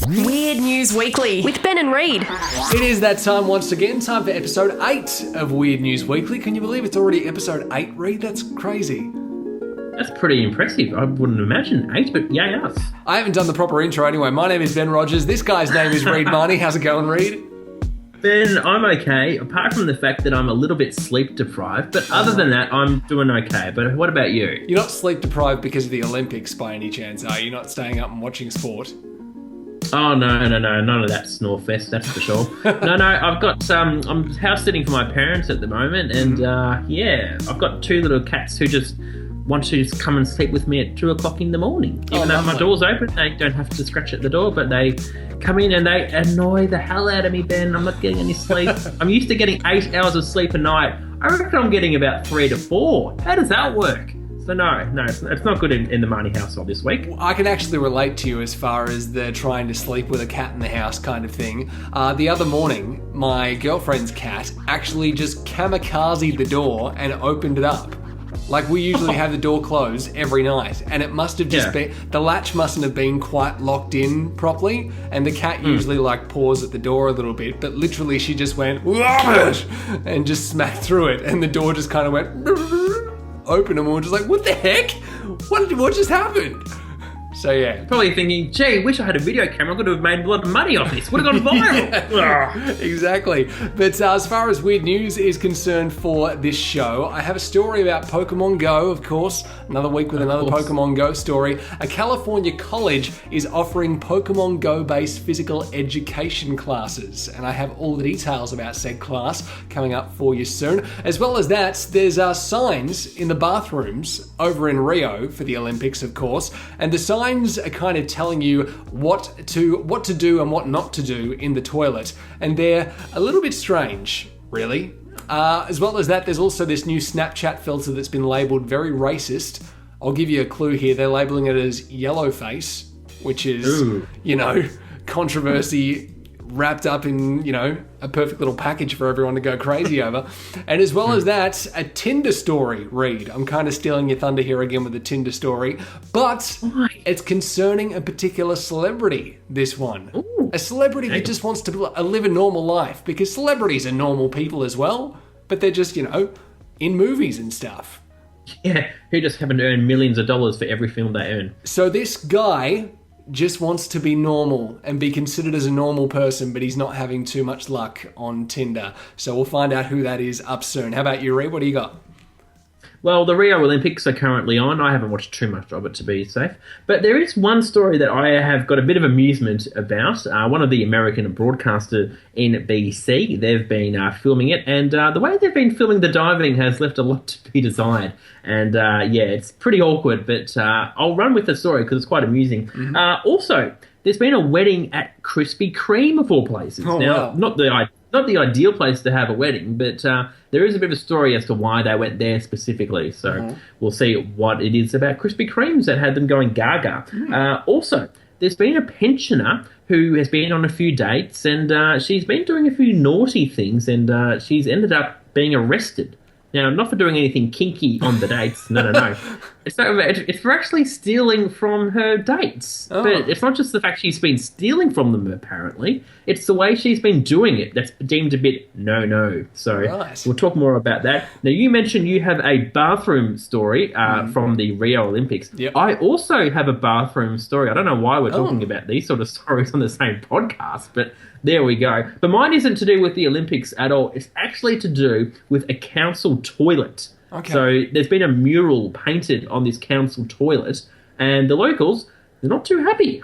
Weird News Weekly with Ben and Reid. It is that time once again, time for episode 8 of Weird News Weekly. Can you believe it's already episode 8, Reid? That's crazy. That's pretty impressive. I wouldn't imagine 8, but yay us. I haven't done the proper intro anyway. My name is Ben Rogers. This guy's name is Reid Marnie. How's it going, Reid? Ben, I'm okay, apart from the fact that I'm a little bit sleep deprived, but other than that, I'm doing okay. But what about you? You're not sleep deprived because of the Olympics by any chance, are you? You're not staying up and watching sport? Oh, no, none of that snore fest, that's for sure. No, I've got, I'm house sitting for my parents at the moment, and I've got 2 little cats who just want to just come and sleep with me at 2 o'clock in the morning. Even though my door's open, they don't have to scratch at the door, but they come in and they annoy the hell out of me, Ben. I'm not getting any sleep. I'm used to getting 8 hours of sleep a night. I reckon I'm getting about 3 to 4. How does that work? So no, it's not good in the Marnie household this week. I can actually relate to you as far as the trying to sleep with a cat in the house kind of thing. The other morning, my girlfriend's cat actually just kamikazed the door and opened it up. Like, we usually have the door closed every night, and it must have just been, the latch mustn't have been quite locked in properly, and the cat usually paws at the door a little bit, but literally she just went, "Rubbish!" and just smacked through it, and the door just kind of went open, and we were just like, what the heck? What just happened? So yeah. Probably thinking, gee, wish I had a video camera. I could have made a lot of money off this. Would have gone viral. Exactly. But as far as weird news is concerned for this show, I have a story about Pokemon Go, of course. Another week with another Pokemon Go story. A California college is offering Pokemon Go-based physical education classes. And I have all the details about said class coming up for you soon. As well as that, there's signs in the bathrooms over in Rio for the Olympics, of course. And the signs are kind of telling you what to do and what not to do in the toilet, and they're a little bit strange, really. As well as that, there's also this new Snapchat filter that's been labelled very racist. I'll give you a clue here. They're labelling it as yellow face, which is, controversy wrapped up in, a perfect little package for everyone to go crazy over. And as well as that, a Tinder story, Reid. I'm kind of stealing your thunder here again with the Tinder story, but it's concerning a particular celebrity, this one. Ooh. A celebrity that just wants to live a normal life, because celebrities are normal people as well, but they're just, in movies and stuff. Yeah, who just happen to earn millions of dollars for every film they earn. So this guy just wants to be normal and be considered as a normal person, but he's not having too much luck on Tinder. So we'll find out who that is up soon. How about you, Reid? What do you got? Well, the Rio Olympics are currently on. I haven't watched too much of it, to be safe. But there is one story that I have got a bit of amusement about. One of the American broadcaster NBC, they've been filming it. And the way they've been filming the diving has left a lot to be desired. And it's pretty awkward. But I'll run with the story because it's quite amusing. Mm-hmm. Also, there's been a wedding at Krispy Kreme, of all places. Oh, now, wow. not the ideal place to have a wedding, but there is a bit of a story as to why they went there specifically. So we'll see what it is about Krispy Kremes that had them going gaga. Also, there's been a pensioner who has been on a few dates, and she's been doing a few naughty things, and she's ended up being arrested. Now, not for doing anything kinky on the dates. No. It's for actually stealing from her dates. Oh. But it's not just the fact she's been stealing from them, apparently. It's the way she's been doing it that's deemed a bit no. So We'll talk more about that. Now, you mentioned you have a bathroom story from the Rio Olympics. Yep. I also have a bathroom story. I don't know why we're talking about these sort of stories on the same podcast, but there we go. But mine isn't to do with the Olympics at all. It's actually to do with a council toilet. Okay. So there's been a mural painted on this council toilet, and the locals, they're not too happy.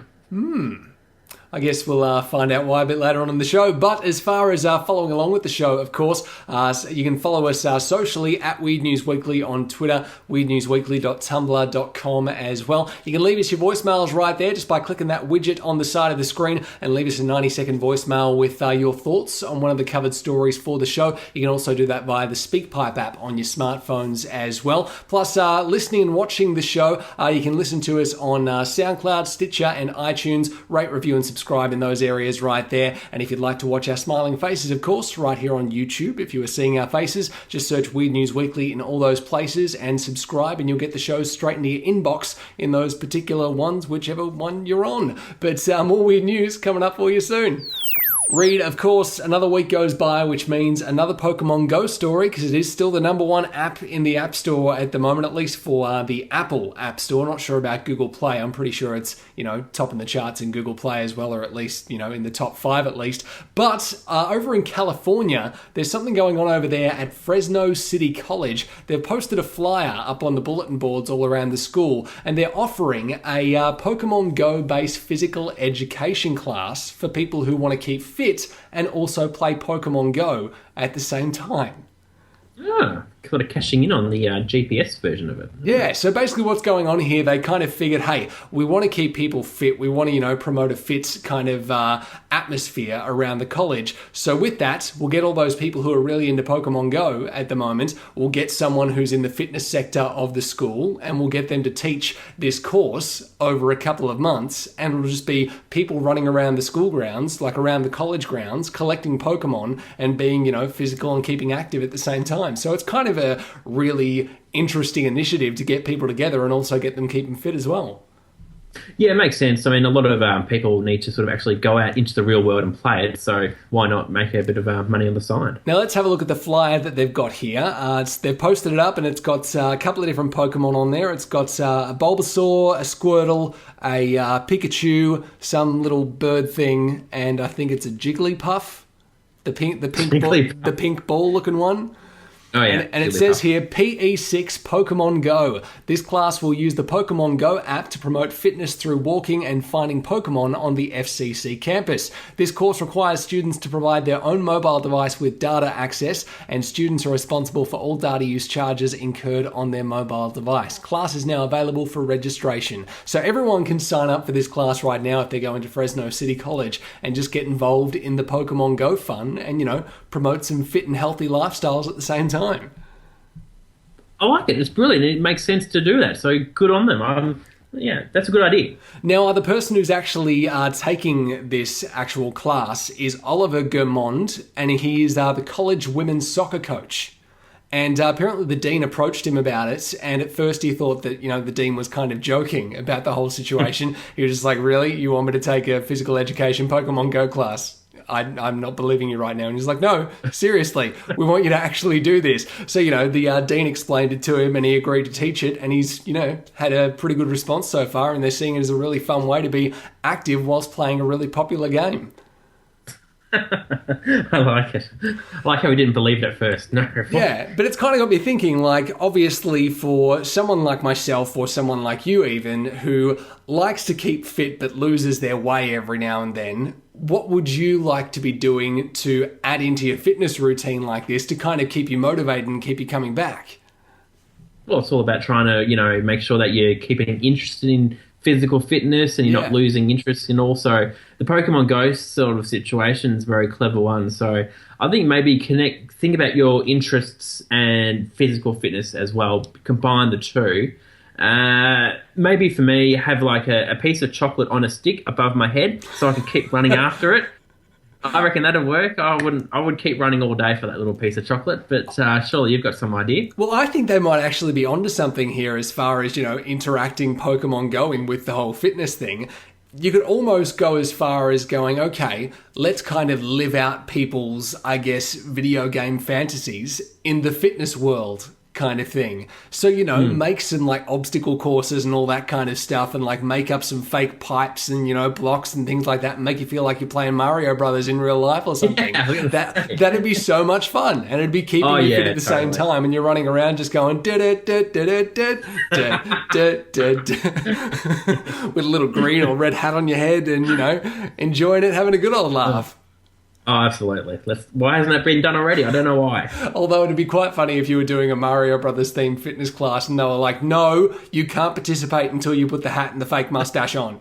I guess we'll find out why a bit later on in the show. But as far as following along with the show, of course, you can follow us socially at Weird News Weekly on Twitter, weirdnewsweekly.tumblr.com as well. You can leave us your voicemails right there just by clicking that widget on the side of the screen and leave us a 90-second voicemail with your thoughts on one of the covered stories for the show. You can also do that via the SpeakPipe app on your smartphones as well. Plus, listening and watching the show, you can listen to us on SoundCloud, Stitcher, and iTunes. Rate, review, and subscribe subscribe in those areas right there. And if you'd like to watch our smiling faces, of course, right here on YouTube, if you are seeing our faces, just search Weird News Weekly in all those places and subscribe, and you'll get the shows straight into your inbox in those particular ones, whichever one you're on. But more weird news coming up for you soon. Reid, of course, another week goes by, which means another Pokemon Go story, because it is still the number one app in the App Store at the moment, at least for the Apple App Store. Not sure about Google Play. I'm pretty sure it's, topping the charts in Google Play as well, or at least, in the top 5 at least. But over in California, there's something going on over there at Fresno City College. They've posted a flyer up on the bulletin boards all around the school, and they're offering a Pokemon Go-based physical education class for people who want to keep fit and also play Pokemon Go at the same time. Sort of cashing in on the GPS version of it. Yeah, so basically what's going on here, they kind of figured, hey, we want to keep people fit. We want to, promote a fit kind of atmosphere around the college. So with that, we'll get all those people who are really into Pokemon Go at the moment. We'll get someone who's in the fitness sector of the school, and we'll get them to teach this course over a couple of months. And it'll just be people running around the school grounds, like around the college grounds, collecting Pokemon and being, physical and keeping active at the same time. So it's kind of a really interesting initiative to get people together and also get them keeping fit as well. Yeah, it makes sense. I mean, a lot of people need to sort of actually go out into the real world and play it, so why not make a bit of money on the side? Now let's have a look at the flyer that they've got here. They've posted it up, and it's got a couple of different Pokemon on there. It's got a Bulbasaur, a Squirtle, a Pikachu, some little bird thing, and I think it's a Jigglypuff, the pink ball looking one. Oh, yeah. And it says here, PE6 Pokemon Go. This class will use the Pokemon Go app to promote fitness through walking and finding Pokemon on the FCC campus. This course requires students to provide their own mobile device with data access, and students are responsible for all data use charges incurred on their mobile device. Class is now available for registration. So everyone can sign up for this class right now if they go into Fresno City College and just get involved in the Pokemon Go fun and, promote some fit and healthy lifestyles at the same time. I like it. It's brilliant. It makes sense to do that. So good on them. Yeah, that's a good idea. Now, the person who's actually taking this actual class is Oliver Germond, and he is the college women's soccer coach. And apparently the dean approached him about it, and at first he thought that, the dean was kind of joking about the whole situation. He was just like, really? You want me to take a physical education Pokemon Go class? I'm not believing you right now. And he's like, no, seriously, we want you to actually do this. So, the dean explained it to him, and he agreed to teach it. And he's, had a pretty good response so far. And they're seeing it as a really fun way to be active whilst playing a really popular game. I like it. I like how we didn't believe it at first. No. Yeah, but it's kind of got me thinking, like, obviously for someone like myself or someone like you even who likes to keep fit but loses their way every now and then, what would you like to be doing to add into your fitness routine like this to kind of keep you motivated and keep you coming back? Well, it's all about trying to, make sure that you're keeping interested in physical fitness and you're not losing interest in also the Pokemon Go sort of situation is a very clever one. So I think maybe think about your interests and physical fitness as well, combine the two. Maybe for me, have like a piece of chocolate on a stick above my head so I can keep running after it. I reckon that'd work. I would keep running all day for that little piece of chocolate, but surely you've got some idea. Well, I think they might actually be onto something here as far as, interacting Pokemon Go in with the whole fitness thing. You could almost go as far as going, okay, let's kind of live out people's, I guess, video game fantasies in the fitness world kind of thing. So, make some like obstacle courses and all that kind of stuff, and like make up some fake pipes and, blocks and things like that, and make you feel like you're playing Mario Brothers in real life or something. Yeah, that'd be so much fun, and it'd be keeping you fit at the same time, and you're running around just going with a little green or red hat on your head and, enjoying it, having a good old laugh. Oh, absolutely. Why hasn't that been done already? I don't know why. Although it'd be quite funny if you were doing a Mario Brothers themed fitness class and they were like, no, you can't participate until you put the hat and the fake mustache on.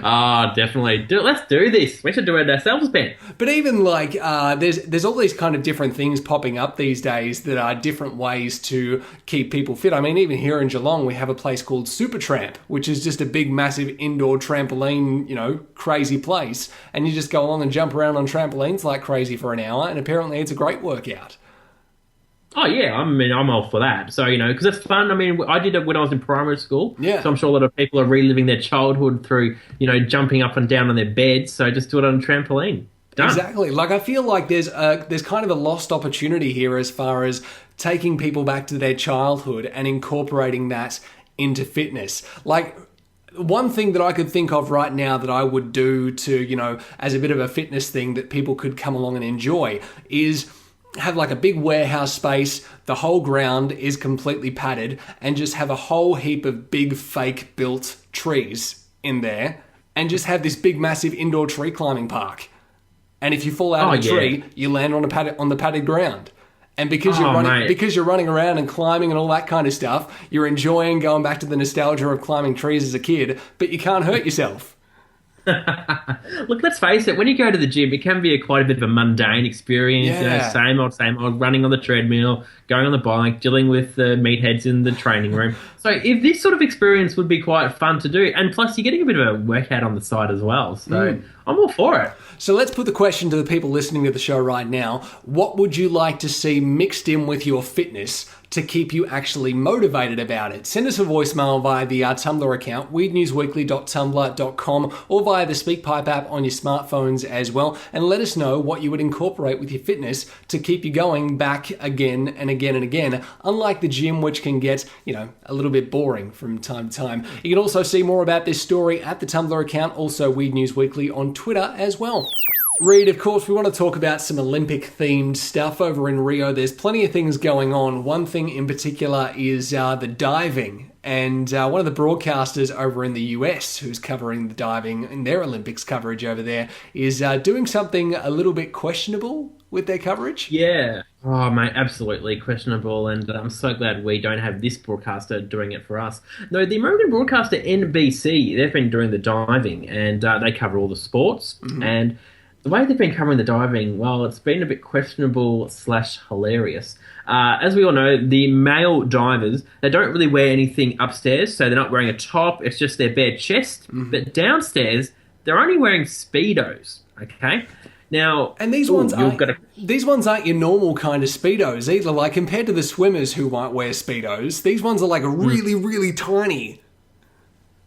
Oh, definitely. Let's do this. We should do it ourselves, Ben. But even like, there's all these kind of different things popping up these days that are different ways to keep people fit. I mean, even here in Geelong, we have a place called Supertramp, which is just a big, massive indoor trampoline, crazy place. And you just go along and jump around on trampolines like crazy for an hour. And apparently it's a great workout. Oh, yeah. I mean, I'm all for that. So, because it's fun. I mean, I did it when I was in primary school. Yeah. So I'm sure a lot of people are reliving their childhood through, jumping up and down on their beds. So just do it on a trampoline. Done. Exactly. Like, I feel like there's kind of a lost opportunity here as far as taking people back to their childhood and incorporating that into fitness. Like, one thing that I could think of right now that I would do to, as a bit of a fitness thing that people could come along and enjoy is have like a big warehouse space, the whole ground is completely padded, and just have a whole heap of big fake built trees in there, and just have this big massive indoor tree climbing park. And if you fall out of a tree, you land on the padded ground. And because you're running around and climbing and all that kind of stuff, you're enjoying going back to the nostalgia of climbing trees as a kid, but you can't hurt yourself. Look, let's face it, when you go to the gym, it can be quite a bit of a mundane experience. Yeah. Same old, running on the treadmill, going on the bike, dealing with the meatheads in the training room. So if this sort of experience would be quite fun to do, and plus you're getting a bit of a workout on the side as well. So I'm all for it. So let's put the question to the people listening to the show right now. What would you like to see mixed in with your fitness to keep you actually motivated about it? Send us a voicemail via the Tumblr account, weirdnewsweekly.tumblr.com, or via the SpeakPipe app on your smartphones as well, and let us know what you would incorporate with your fitness to keep you going back again and again and again, unlike the gym, which can get, a little bit boring from time to time. You can also see more about this story at the Tumblr account, also Weird News Weekly on Twitter as well. Reid, of course, we want to talk about some Olympic-themed stuff over in Rio. There's plenty of things going on. One thing in particular is the diving. And one of the broadcasters over in the US who's covering the diving in their Olympics coverage over there is doing something a little bit questionable with their coverage. Yeah. Oh, mate, absolutely questionable. And I'm so glad we don't have this broadcaster doing it for us. No, the American broadcaster NBC, they've been doing the diving, and they cover all the sports. Mm-hmm. And the way they've been covering the diving, well, it's been a bit questionable / hilarious. As we all know, the male divers, they don't really wear anything upstairs, so they're not wearing a top, it's just their bare chest. Mm-hmm. But downstairs, they're only wearing Speedos, okay? Now, and these ones aren't your normal kind of Speedos either. Like, compared to the swimmers who might wear Speedos, these ones are like really, really tiny.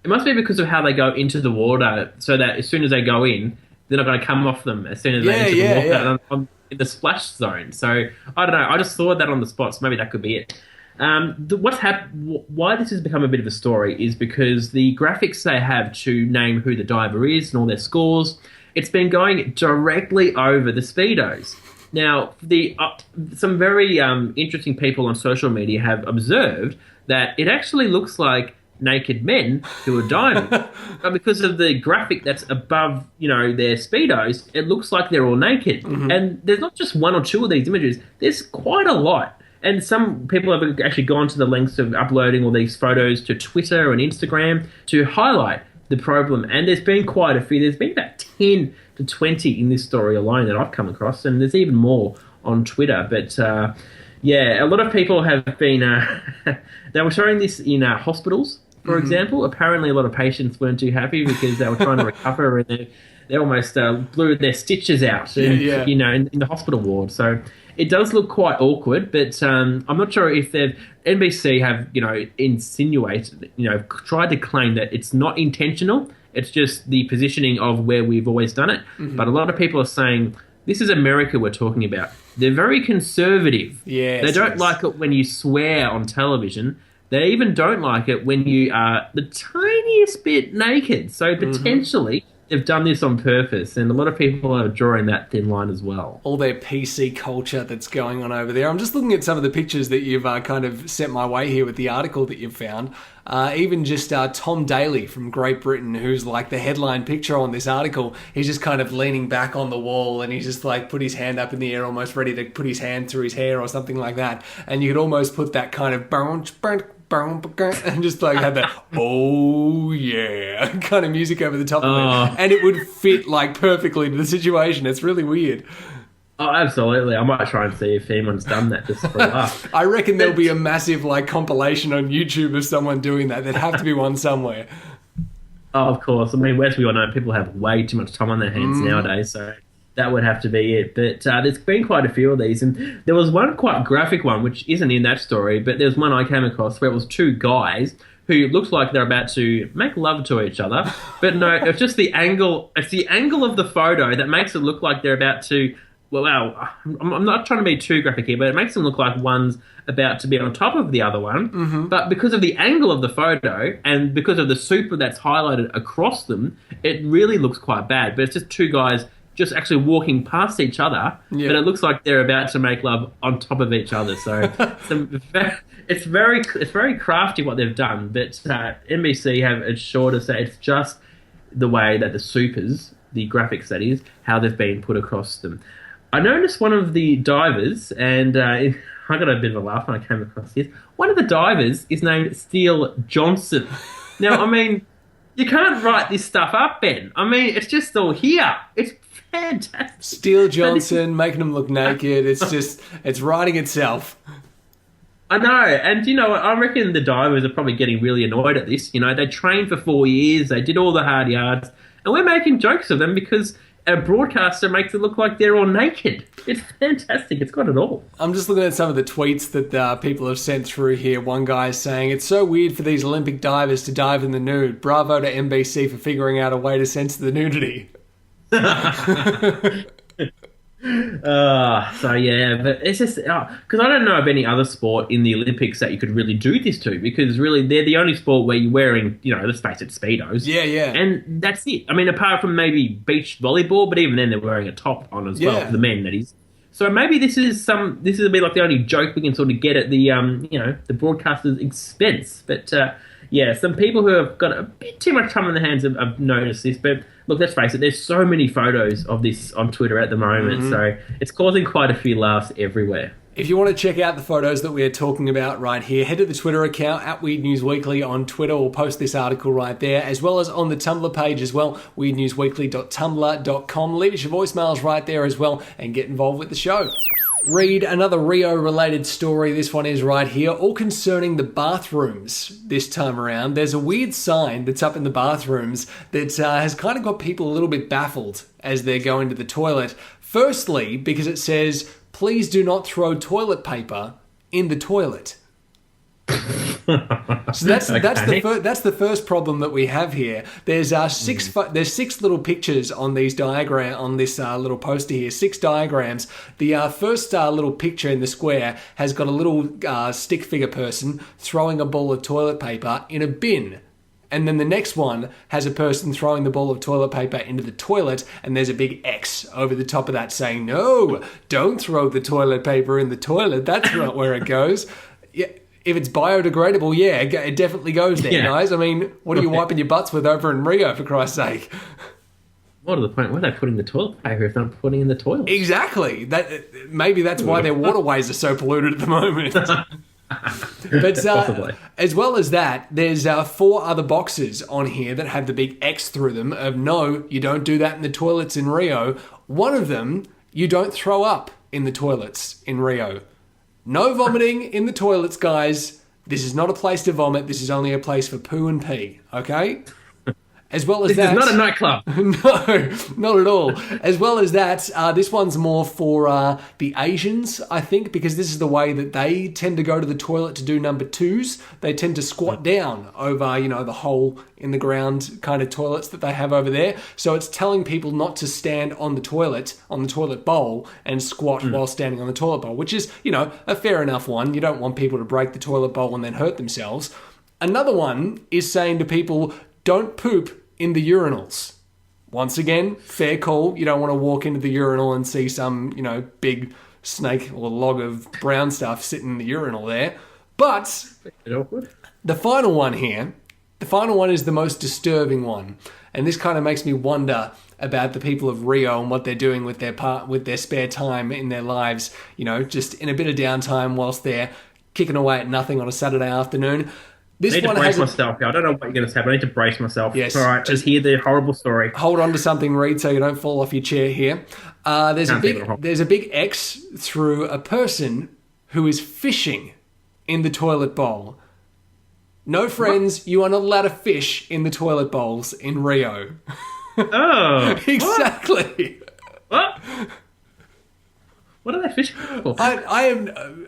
It must be because of how they go into the water, so that as soon as they go in, they're not going to come off them as soon as they enter the water in the splash zone. So, I don't know. I just saw that on the spot, so maybe that could be it. Why this has become a bit of a story is because the graphics they have to name who the diver is and all their scores, it's been going directly over the Speedos. Now, some very interesting people on social media have observed that it actually looks like naked men who are diving. But because of the graphic that's above, their Speedos, it looks like they're all naked. Mm-hmm. And there's not just one or two of these images. There's quite a lot. And some people have actually gone to the lengths of uploading all these photos to Twitter and Instagram to highlight the problem. And there's been quite a few. There's been about 10 to 20 in this story alone that I've come across. And there's even more on Twitter. But, a lot of people have been... they were showing this in hospitals, for example. Apparently, a lot of patients weren't too happy because they were trying to recover and they almost blew their stitches out, in the hospital ward. So it does look quite awkward, but I'm not sure if NBC have, insinuated, tried to claim that it's not intentional. It's just the positioning of where we've always done it. Mm-hmm. But a lot of people are saying, this is America we're talking about. They're very conservative. Yes, they don't like it when you swear on television. They even don't like it when you are the tiniest bit naked. So potentially they've done this on purpose, and a lot of people are drawing that thin line as well. All their PC culture that's going on over there. I'm just looking at some of the pictures that you've kind of sent my way here with the article that you've found. Even just Tom Daley from Great Britain, who's like the headline picture on this article. He's just kind of leaning back on the wall, and he's just like put his hand up in the air, almost ready to put his hand through his hair or something like that. And you could almost put that kind of and just like had that oh yeah kind of music over the top of it, and it would fit like perfectly to the situation. It's really weird. Oh, absolutely. I might try and see if anyone's done that just for a laugh. I reckon there'll be a massive like compilation on YouTube of someone doing that. There'd have to be one somewhere. Oh, of course. I mean, as we all know, people have way too much time on their hands nowadays, so that would have to be it. But there's been quite a few of these, and there was one quite graphic one, which isn't in that story, but there's one I came across where it was two guys who looks like they're about to make love to each other, but no, it's just the angle. It's the angle of the photo that makes it look like they're about to. Well, I'm not trying to be too graphic here, but it makes them look like one's about to be on top of the other one. Mm-hmm. But because of the angle of the photo and because of the super that's highlighted across them, it really looks quite bad. But it's just two guys just actually walking past each other, but it looks like they're about to make love on top of each other. So it's very crafty what they've done. But NBC have assured us that it's just the way that the supers, the graphics that is, how they've been put across them. I noticed one of the divers, and I got a bit of a laugh when I came across this. One of the divers is named Steele Johnson. Now, I mean, you can't write this stuff up, Ben. I mean, it's just all here. It's fantastic. Steele Johnson, making him look naked. It's writing itself. I know, and you know what? I reckon the divers are probably getting really annoyed at this. You know, they trained for 4 years, they did all the hard yards, and we're making jokes of them because a broadcaster makes it look like they're all naked. It's fantastic. It's got it all. I'm just looking at some of the tweets that people have sent through here. One guy is saying, it's so weird for these Olympic divers to dive in the nude. Bravo to NBC for figuring out a way to censor the nudity. So yeah, but it's just because I don't know of any other sport in the Olympics that you could really do this to, because really they're the only sport where you're wearing, you know, let's face it, Speedos. Yeah. And that's it. I mean, apart from maybe beach volleyball, but even then they're wearing a top on as well, for the men, that is. So maybe this will be like the only joke we can sort of get at the the broadcaster's expense. But some people who have got a bit too much time on their hands have noticed this. But look, let's face it, there's so many photos of this on Twitter at the moment, so it's causing quite a few laughs everywhere. If you want to check out the photos that we're talking about right here, head to the Twitter account at Weird News Weekly on Twitter. We'll post this article right there, as well as on the Tumblr page as well, weirdnewsweekly.tumblr.com. Leave us your voicemails right there as well and get involved with the show. Reid, another Rio-related story. This one is right here, all concerning the bathrooms this time around. There's a weird sign that's up in the bathrooms that has kind of got people a little bit baffled as they're going to the toilet. Firstly, because it says, please do not throw toilet paper in the toilet. So that's the first problem that we have here. There's six little pictures on this little poster here. 6 diagrams. The first little picture in the square has got a little stick figure person throwing a ball of toilet paper in a bin. And then the next one has a person throwing the ball of toilet paper into the toilet, and there's a big X over the top of that saying, no, don't throw the toilet paper in the toilet. That's not where it goes. Yeah, if it's biodegradable, yeah, it definitely goes there, guys. I mean, what are you wiping your butts with over in Rio, for Christ's sake? What are the point? Where are they putting the toilet paper if they're not putting in the toilet? Exactly. Maybe that's why their waterways are so polluted at the moment. But as well as that, there's 4 other boxes on here that have the big X through them of no, you don't do that in the toilets in Rio. One of them, you don't throw up in the toilets in Rio. No vomiting in the toilets, guys. This is not a place to vomit. This is only a place for poo and pee, okay? As well as that... This is not a nightclub. No, not at all. As well as that, this one's more for the Asians, I think, because this is the way that they tend to go to the toilet to do number 2s. They tend to squat down over, the hole in the ground kind of toilets that they have over there. So it's telling people not to stand on the toilet bowl, and squat while standing on the toilet bowl, which is, a fair enough one. You don't want people to break the toilet bowl and then hurt themselves. Another one is saying to people, don't poop in the urinals. Once again, fair call. You don't want to walk into the urinal and see some, big snake or log of brown stuff sitting in the urinal there. But the final one here, is the most disturbing one. And this kind of makes me wonder about the people of Rio and what they're doing with their spare time in their lives, just in a bit of downtime whilst they're kicking away at nothing on a Saturday afternoon. This I need one to brace has myself. I don't know what you're going to say, but I need to brace myself. Yes. All right, just hear the horrible story. Hold on to something, Reid, so you don't fall off your chair here. There's a big X through a person who is fishing in the toilet bowl. No, friends, you are not allowed to fish in the toilet bowls in Rio. Oh. Exactly. What? What are they fishing for? I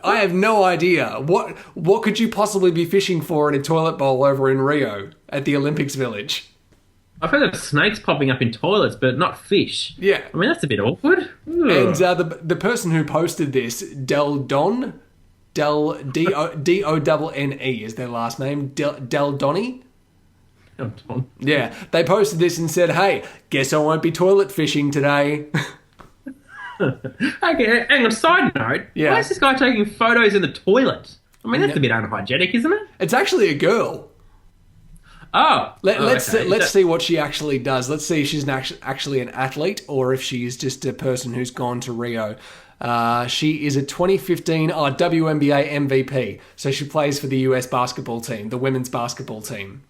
have no idea. What could you possibly be fishing for in a toilet bowl over in Rio at the Olympics Village? I've heard of snakes popping up in toilets, but not fish. Yeah. I mean, that's a bit awkward. Ugh. And the person who posted this, D-O-N-N-E is their last name, Donny. Yeah, they posted this and said, "Hey, guess I won't be toilet fishing today." Okay, hang on, side note. Yeah. Why is this guy taking photos in the toilet? I mean, that's a bit unhygienic, isn't it? It's actually a girl. Oh. Let's okay. see what she actually does. Let's see if she's actually an athlete or if she's just a person who's gone to Rio. She is a 2015 WNBA MVP. So she plays for the US basketball team, the women's basketball team.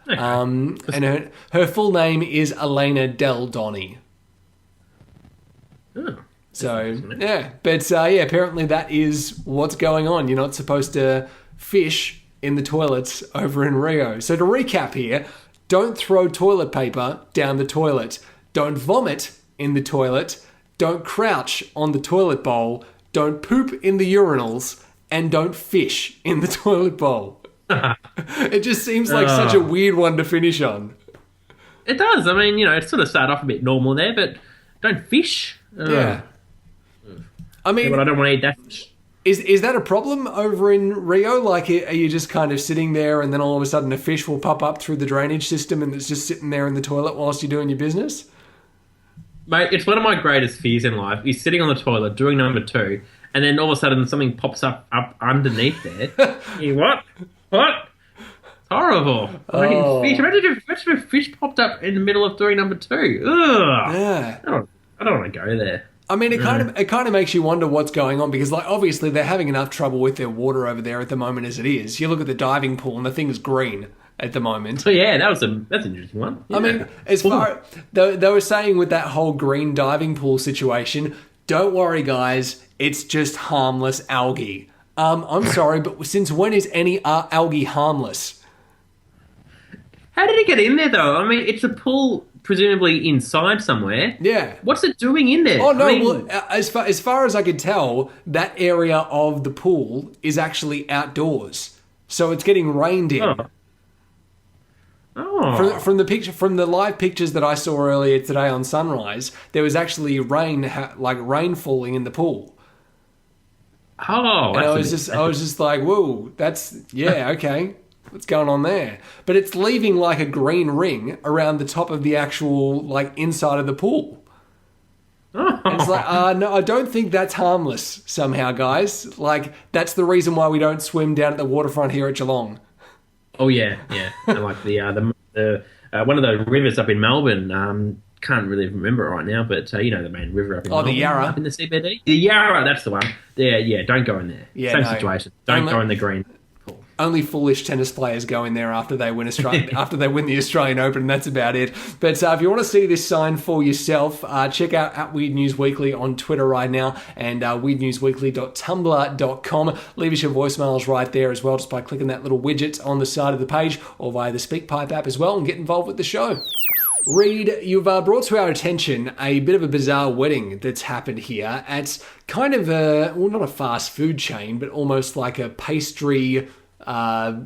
Okay. And her full name is Elena Del Donny. Oh. So, yeah. But, apparently that is what's going on. You're not supposed to fish in the toilets over in Rio. So to recap here, don't throw toilet paper down the toilet. Don't vomit in the toilet. Don't crouch on the toilet bowl. Don't poop in the urinals. And don't fish in the toilet bowl. It just seems like such a weird one to finish on. It does. I mean, it sort of started off a bit normal there, but don't fish. Yeah. I mean, but I don't want to eat that fish. Is that a problem over in Rio? Like, are you just kind of sitting there and then all of a sudden a fish will pop up through the drainage system and it's just sitting there in the toilet whilst you're doing your business? Mate, it's one of my greatest fears in life. Is sitting on the toilet doing number 2, and then all of a sudden something pops up underneath there. What? What? It's horrible. I mean, fish. Imagine if a fish popped up in the middle of doing number 2. Ugh. Yeah. I don't want to go there. I mean, it kind of makes you wonder what's going on because, like, obviously they're having enough trouble with their water over there at the moment as it is. You look at the diving pool and the thing's green at the moment. So yeah, that's an interesting one. Yeah. I mean, as far they were saying with that whole green diving pool situation, don't worry, guys, it's just harmless algae. I'm sorry, but since when is any algae harmless? How did it get in there, though? I mean, it's a pool presumably inside somewhere. Yeah. What's it doing in there? Oh, no, I mean, well, as far as I could tell, that area of the pool is actually outdoors. So it's getting rained in. Oh. From the live pictures that I saw earlier today on Sunrise, there was actually rain falling in the pool. Oh, and I was just like, whoa, okay. What's going on there? But it's leaving like a green ring around the top of the actual inside of the pool. Oh. And it's like, no, I don't think that's harmless somehow, guys. Like, that's the reason why we don't swim down at the waterfront here at Geelong. Oh yeah. And like the one of the rivers up in Melbourne. Can't really remember it right now, but the main river up in Melbourne, the Yarra, up in the CBD. The Yarra, that's the one. Yeah. Don't go in there. Yeah, Same situation. Don't go in the green. Only foolish tennis players go in there after they win the Australian Open, and that's about it. But if you want to see this sign for yourself, check out at Weird News Weekly on Twitter right now and weirdnewsweekly.tumblr.com. Leave us your voicemails right there as well, just by clicking that little widget on the side of the page or via the SpeakPipe app as well, and get involved with the show. Reid, you've brought to our attention a bit of a bizarre wedding that's happened here. It's kind of not a fast food chain, but almost like a pastry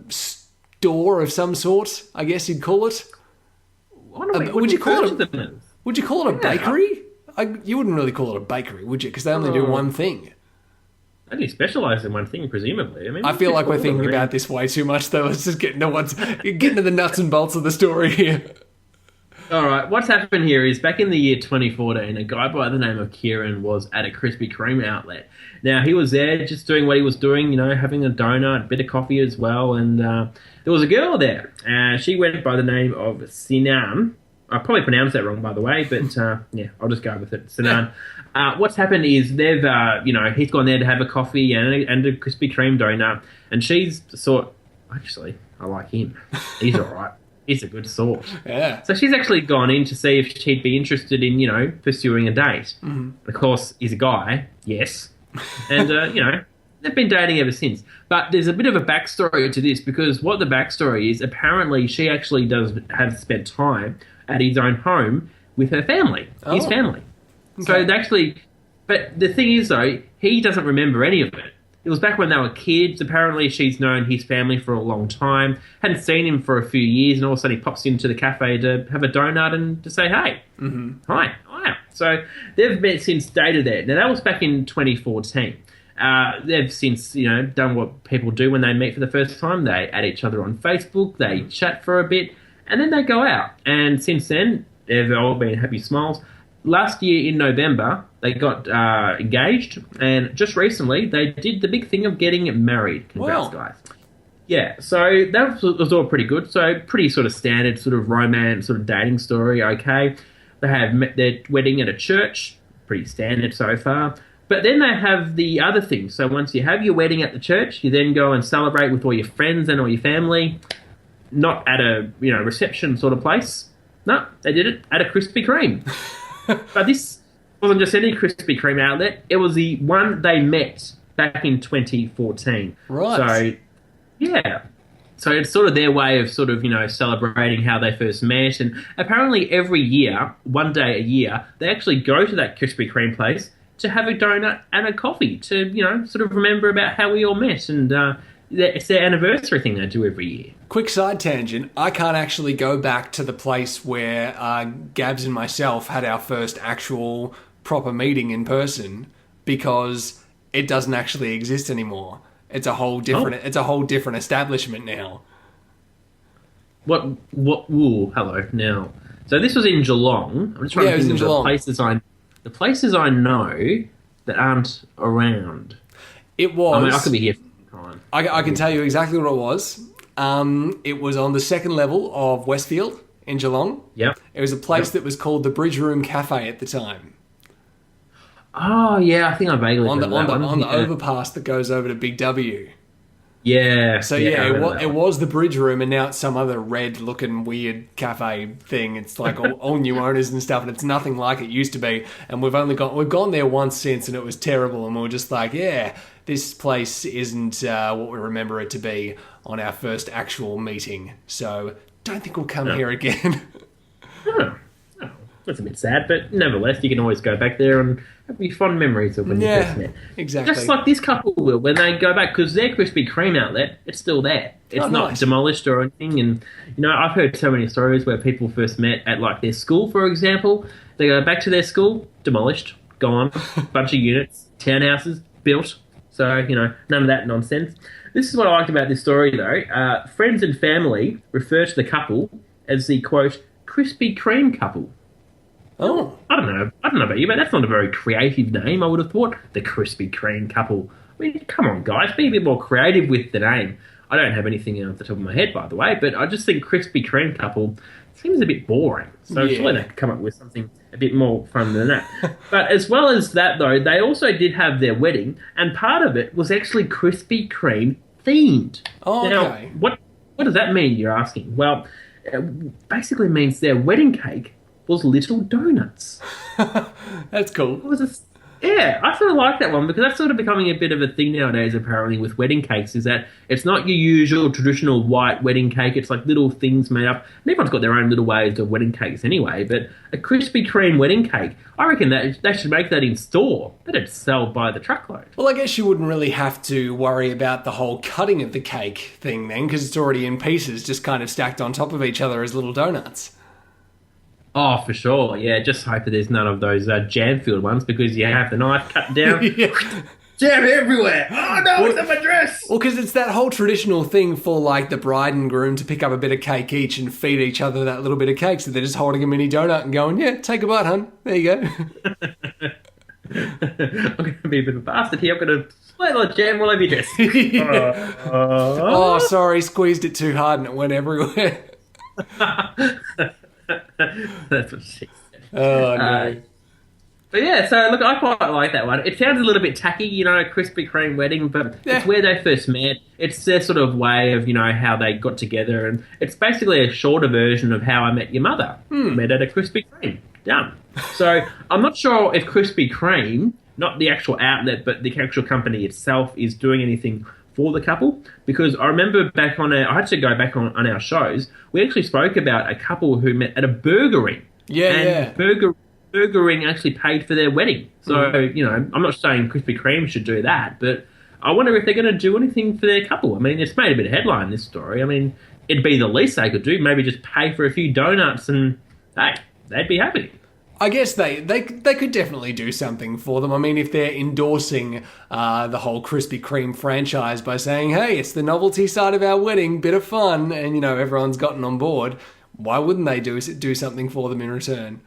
store of some sort, I guess you'd call it. Would you call it a bakery? You wouldn't really call it a bakery, would you? Because they only do one thing. They only specialise in one thing, presumably. I feel like we're thinking about this way too much, though. Let's just get into the nuts and bolts of the story here. All right, what's happened here is back in the year 2014, a guy by the name of Kieran was at a Krispy Kreme outlet. Now, he was there just doing what he was doing, having a donut, a bit of coffee as well, and there was a girl there. She went by the name of Sinan, I probably pronounced that wrong, by the way, but yeah, I'll just go with it. Sinan. What's happened is they've, he's gone there to have a coffee and a Krispy Kreme donut, and she's thought, actually, I like him. He's all right. He's a good sort. Yeah. So she's actually gone in to see if she'd be interested in, pursuing a date. Mm-hmm. Of course, he's a guy. Yes. And, they've been dating ever since. But there's a bit of a backstory to this, because what the backstory is, apparently she actually does have spent time at his own home with her family, his family. Okay. So they actually, but the thing is though, he doesn't remember any of it. It was back when they were kids. Apparently she's known his family for a long time, hadn't seen him for a few years, and all of a sudden he pops into the cafe to have a donut and to say, hey, hi. So they've met since dated there. Now that was back in 2014. They've since, done what people do when they meet for the first time. They add each other on Facebook, they chat for a bit, and then they go out. And since then, they've all been happy smiles. Last year in November, they got engaged, and just recently, they did the big thing of getting married. Congrats, guys. Yeah, so that was all pretty good. So pretty sort of standard sort of romance, sort of dating story, okay. They have met their wedding at a church, pretty standard so far. But then they have the other thing. So once you have your wedding at the church, you then go and celebrate with all your friends and all your family. Not at a reception sort of place. No, they did it at a Krispy Kreme. But this wasn't just any Krispy Kreme outlet. It was the one they met back in 2014. Right. So, yeah. So it's sort of their way of sort of, celebrating how they first met. And apparently every year, one day a year, they actually go to that Krispy Kreme place to have a donut and a coffee to, sort of remember about how we all met. And it's their anniversary thing they do every year. Quick side tangent. I can't actually go back to the place where Gabs and myself had our first actual proper meeting in person because it doesn't actually exist anymore. It's a whole different. It's a whole different establishment now. What? Ooh, hello. Now, so this was in Geelong. I'm just trying to think of the places I know that aren't around. It was. I mean, I could be here for time. I can tell you exactly what it was. It was on the second level of Westfield in Geelong. Yep. It was a place that was called the Bridge Room Cafe at the time. Oh yeah, I think I vaguely on the one. overpass that goes over to Big W. Yeah. So it was the Bridge Room, and now it's some other red-looking weird cafe thing. It's like all new owners and stuff, and it's nothing like it used to be. And we've gone there once since, and it was terrible. And we were just like, yeah, this place isn't what we remember it to be on our first actual meeting. So don't think we'll come here again. That's a bit sad, but nevertheless, you can always go back there and have your fond memories of when you first met. Exactly. Just like this couple will when they go back, because their Krispy Kreme outlet, it's still there. It's not demolished or anything. And, I've heard so many stories where people first met at, like, their school, for example. They go back to their school, demolished, gone, bunch of units, townhouses, built. So, none of that nonsense. This is what I liked about this story, though. Friends and family refer to the couple as the, quote, Krispy Kreme couple. Oh. I don't know about you, but that's not a very creative name, I would have thought. The Krispy Kreme couple. I mean, come on, guys. Be a bit more creative with the name. I don't have anything off the top of my head, by the way, but I just think Krispy Kreme couple seems a bit boring. So surely they could come up with something a bit more fun than that. But as well as that, though, they also did have their wedding, and part of it was actually Krispy Kreme themed. Oh, okay. Now, what does that mean, you're asking? Well, it basically means their wedding cake was little donuts. That's cool. Yeah, I sort of like that one because that's sort of becoming a bit of a thing nowadays, apparently, with wedding cakes, is that it's not your usual traditional white wedding cake. It's like little things made up. And everyone's got their own little ways of wedding cakes anyway, but a Krispy Kreme wedding cake, I reckon that they should make that in store. That'd sell by the truckload. Well, I guess you wouldn't really have to worry about the whole cutting of the cake thing then, because it's already in pieces, just kind of stacked on top of each other as little donuts. Oh, for sure. Yeah, just hope that there's none of those jam-filled ones because you have the knife cut down. Jam everywhere. Oh, no, it's on my dress. Well, because it's that whole traditional thing for, like, the bride and groom to pick up a bit of cake each and feed each other that little bit of cake. So they're just holding a mini donut and going, yeah, take a bite, hun. There you go. I'm going to be a bit of a bastard here. I'm going to splash a lot of jam all over your dress. Oh, sorry, squeezed it too hard and it went everywhere. That's what she said. Oh, no. But yeah, so look, I quite like that one. It sounds a little bit tacky, Krispy Kreme wedding, but Yeah. it's where they first met. It's their sort of way of, how they got together, and it's basically a shorter version of How I Met Your Mother. Met at a Krispy Kreme. Done. So I'm not sure if Krispy Kreme, not the actual outlet, but the actual company itself, is doing anything for the couple, because I remember I had to go back on our shows. We actually spoke about a couple who met at a burgering. Yeah. Burgering actually paid for their wedding. So, I'm not saying Krispy Kreme should do that, but I wonder if they're going to do anything for their couple. I mean, it's made a bit of headline, this story. I mean, it'd be the least they could do, maybe just pay for a few donuts and, hey, they'd be happy. I guess they could definitely do something for them. I mean, if they're endorsing the whole Krispy Kreme franchise by saying, hey, it's the novelty side of our wedding, bit of fun, and, everyone's gotten on board, why wouldn't they do something for them in return?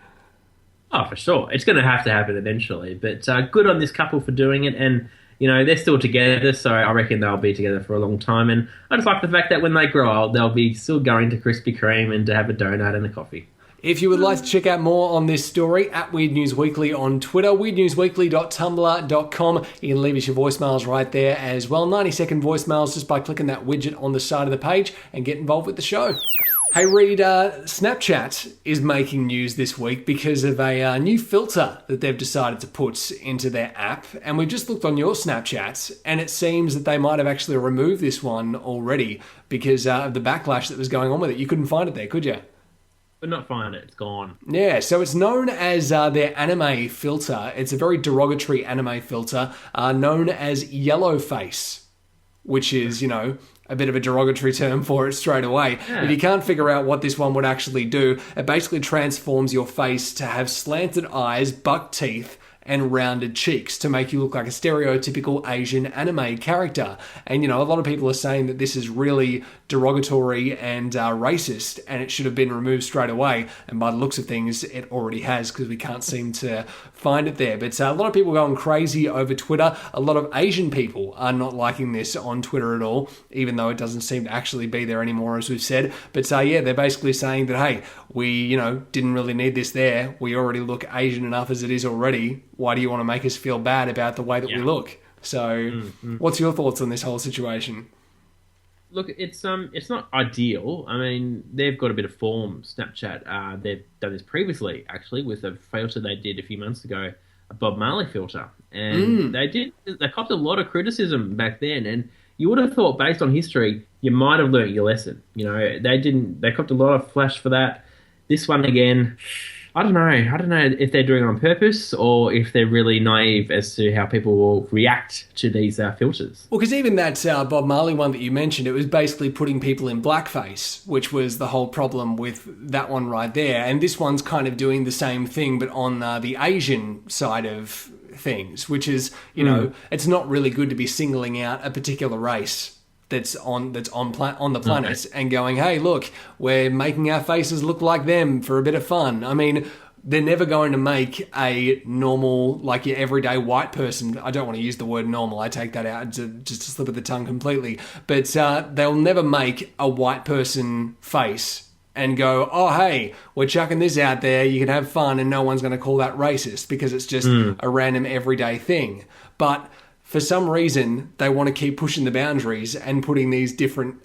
Oh, for sure. It's going to happen eventually. But good on this couple for doing it. And, they're still together, so I reckon they'll be together for a long time. And I just like the fact that when they grow old, they'll be still going to Krispy Kreme and to have a donut and a coffee. If you would like to check out more on this story, at Weird News Weekly on Twitter, weirdnewsweekly.tumblr.com. You can leave us your voicemails right there as well. 90-second voicemails just by clicking that widget on the side of the page and get involved with the show. Hey Reid, Snapchat is making news this week because of a new filter that they've decided to put into their app. And we've just looked on your Snapchat, and it seems that they might have actually removed this one already because of the backlash that was going on with it. You couldn't find it there, could you? But not find it. It's gone. Yeah, so it's known as their anime filter. It's a very derogatory anime filter known as yellow face, which is, a bit of a derogatory term for it straight away. Yeah. If you can't figure out what this one would actually do, it basically transforms your face to have slanted eyes, buck teeth, and rounded cheeks to make you look like a stereotypical Asian anime character. And, a lot of people are saying that this is really derogatory and racist, and it should have been removed straight away. And by the looks of things, it already has, because we can't seem to find it there. But a lot of people going crazy over Twitter. A lot of Asian people are not liking this on Twitter at all, even though it doesn't seem to actually be there anymore, as we've said. But they're basically saying that, hey, we, didn't really need this there. We already look Asian enough as it is already. Why do you want to make us feel bad about the way that we look? So what's your thoughts on this whole situation? Look, it's not ideal. I mean, they've got a bit of form, Snapchat. They've done this previously, actually, with a filter they did a few months ago, a Bob Marley filter. And they copped a lot of criticism back then. And you would have thought, based on history, you might have learnt your lesson. They copped a lot of flash for that. This one, again, I don't know if they're doing it on purpose or if they're really naive as to how people will react to these filters. Well, because even that Bob Marley one that you mentioned, it was basically putting people in blackface, which was the whole problem with that one right there. And this one's kind of doing the same thing, but on the Asian side of things, which is, it's not really good to be singling out a particular race that's on the planet and going, hey, look, we're making our faces look like them for a bit of fun. I mean, they're never going to make a normal, like your everyday white person. I don't want to use the word normal. I take that out just to slip of the tongue completely. But they'll never make a white person face and go, oh, hey, we're chucking this out there. You can have fun and no one's going to call that racist because it's just a random everyday thing. But for some reason, they want to keep pushing the boundaries and putting these different,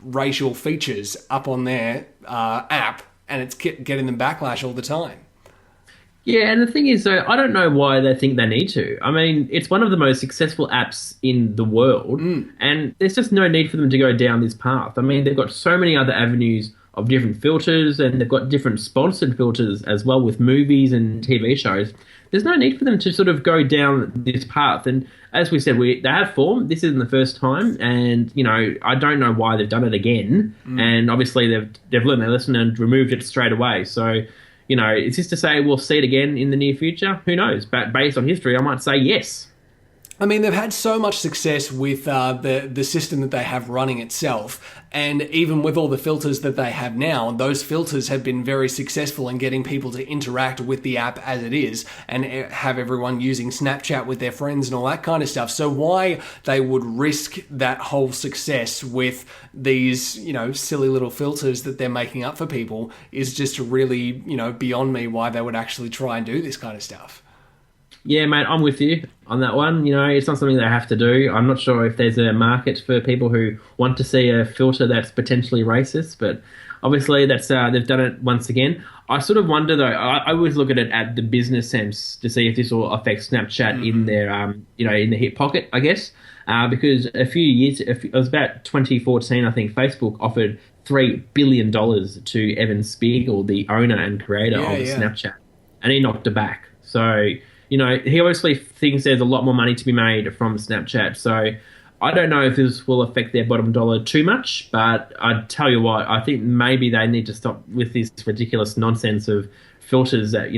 racial features up on their app, and it's getting them backlash all the time. Yeah, and the thing is, though, I don't know why they think they need to. I mean, it's one of the most successful apps in the world, and there's just no need for them to go down this path. I mean, they've got so many other avenues of different filters, and they've got different sponsored filters as well with movies and TV shows. There's no need for them to sort of go down this path. And as we said, they have form. This isn't the first time. And, I don't know why they've done it again. And obviously they've learned their lesson and removed it straight away. So, is this to say we'll see it again in the near future? Who knows? But based on history, I might say yes. I mean, they've had so much success with the system that they have running itself, and even with all the filters that they have now, those filters have been very successful in getting people to interact with the app as it is, and have everyone using Snapchat with their friends and all that kind of stuff. So why they would risk that whole success with these, silly little filters that they're making up for people is just really, beyond me why they would actually try and do this kind of stuff. Yeah, mate, I'm with you on that one. It's not something they have to do. I'm not sure if there's a market for people who want to see a filter that's potentially racist, but obviously that's they've done it once again. I sort of wonder, though, I always look at it at the business sense to see if this will affect Snapchat in their, in the hip pocket, I guess, because a few years, it was about 2014, I think, Facebook offered $3 billion to Evan Spiegel, the owner and creator of Snapchat, and he knocked it back. So... he obviously thinks there's a lot more money to be made from Snapchat. So I don't know if this will affect their bottom dollar too much, but I tell you what, I think maybe they need to stop with this ridiculous nonsense of filters that,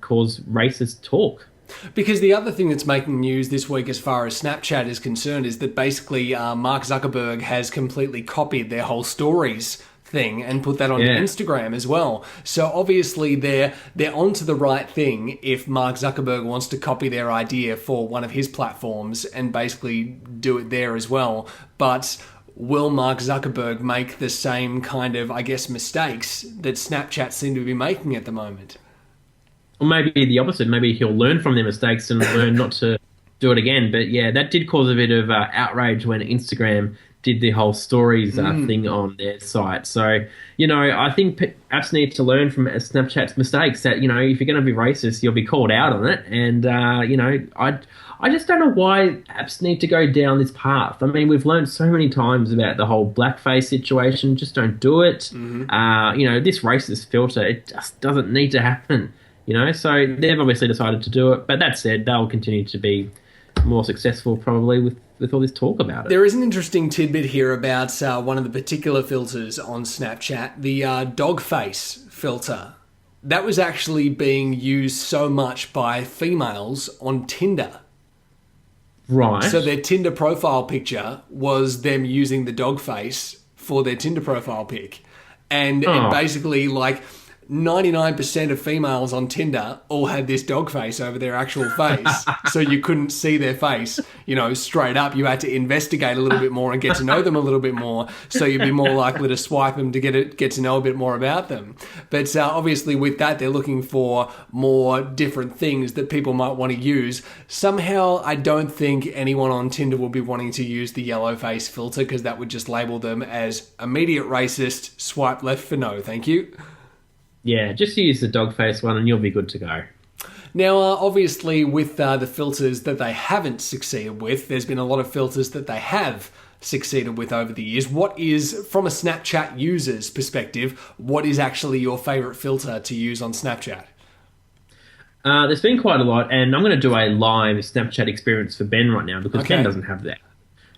cause racist talk. Because the other thing that's making news this week as far as Snapchat is concerned is that basically Mark Zuckerberg has completely copied their whole stories thing and put that on Instagram as well. So obviously they're onto the right thing if Mark Zuckerberg wants to copy their idea for one of his platforms and basically do it there as well. But will Mark Zuckerberg make the same kind of, mistakes that Snapchat seem to be making at the moment? Or maybe the opposite. Maybe he'll learn from their mistakes and learn not to do it again. But yeah, that did cause a bit of outrage when Instagram did the whole stories thing on their site. So, I think apps need to learn from Snapchat's mistakes that, if you're going to be racist, you'll be called out on it. And, I just don't know why apps need to go down this path. I mean, we've learned so many times about the whole blackface situation. Just don't do it. This racist filter, it just doesn't need to happen. So they've obviously decided to do it. But that said, they'll continue to be more successful probably with all this talk about it. There is an interesting tidbit here about one of the particular filters on Snapchat, the dog face filter. That was actually being used so much by females on Tinder. Right. So their Tinder profile picture was them using the dog face for their Tinder profile pic. And it basically, 99% of females on Tinder all had this dog face over their actual face. So you couldn't see their face, straight up. You had to investigate a little bit more and get to know them a little bit more. So you'd be more likely to swipe them to get to know a bit more about them. But obviously with that, they're looking for more different things that people might want to use. Somehow, I don't think anyone on Tinder will be wanting to use the yellow face filter because that would just label them as immediate racist, swipe left for no, thank you. Yeah, just use the dog face one and you'll be good to go. Now, obviously, with the filters that they haven't succeeded with, there's been a lot of filters that they have succeeded with over the years. What is, from a Snapchat user's perspective, what is actually your favourite filter to use on Snapchat? There's been quite a lot, and I'm going to do a live Snapchat experience for Ben right now because Ben doesn't have that.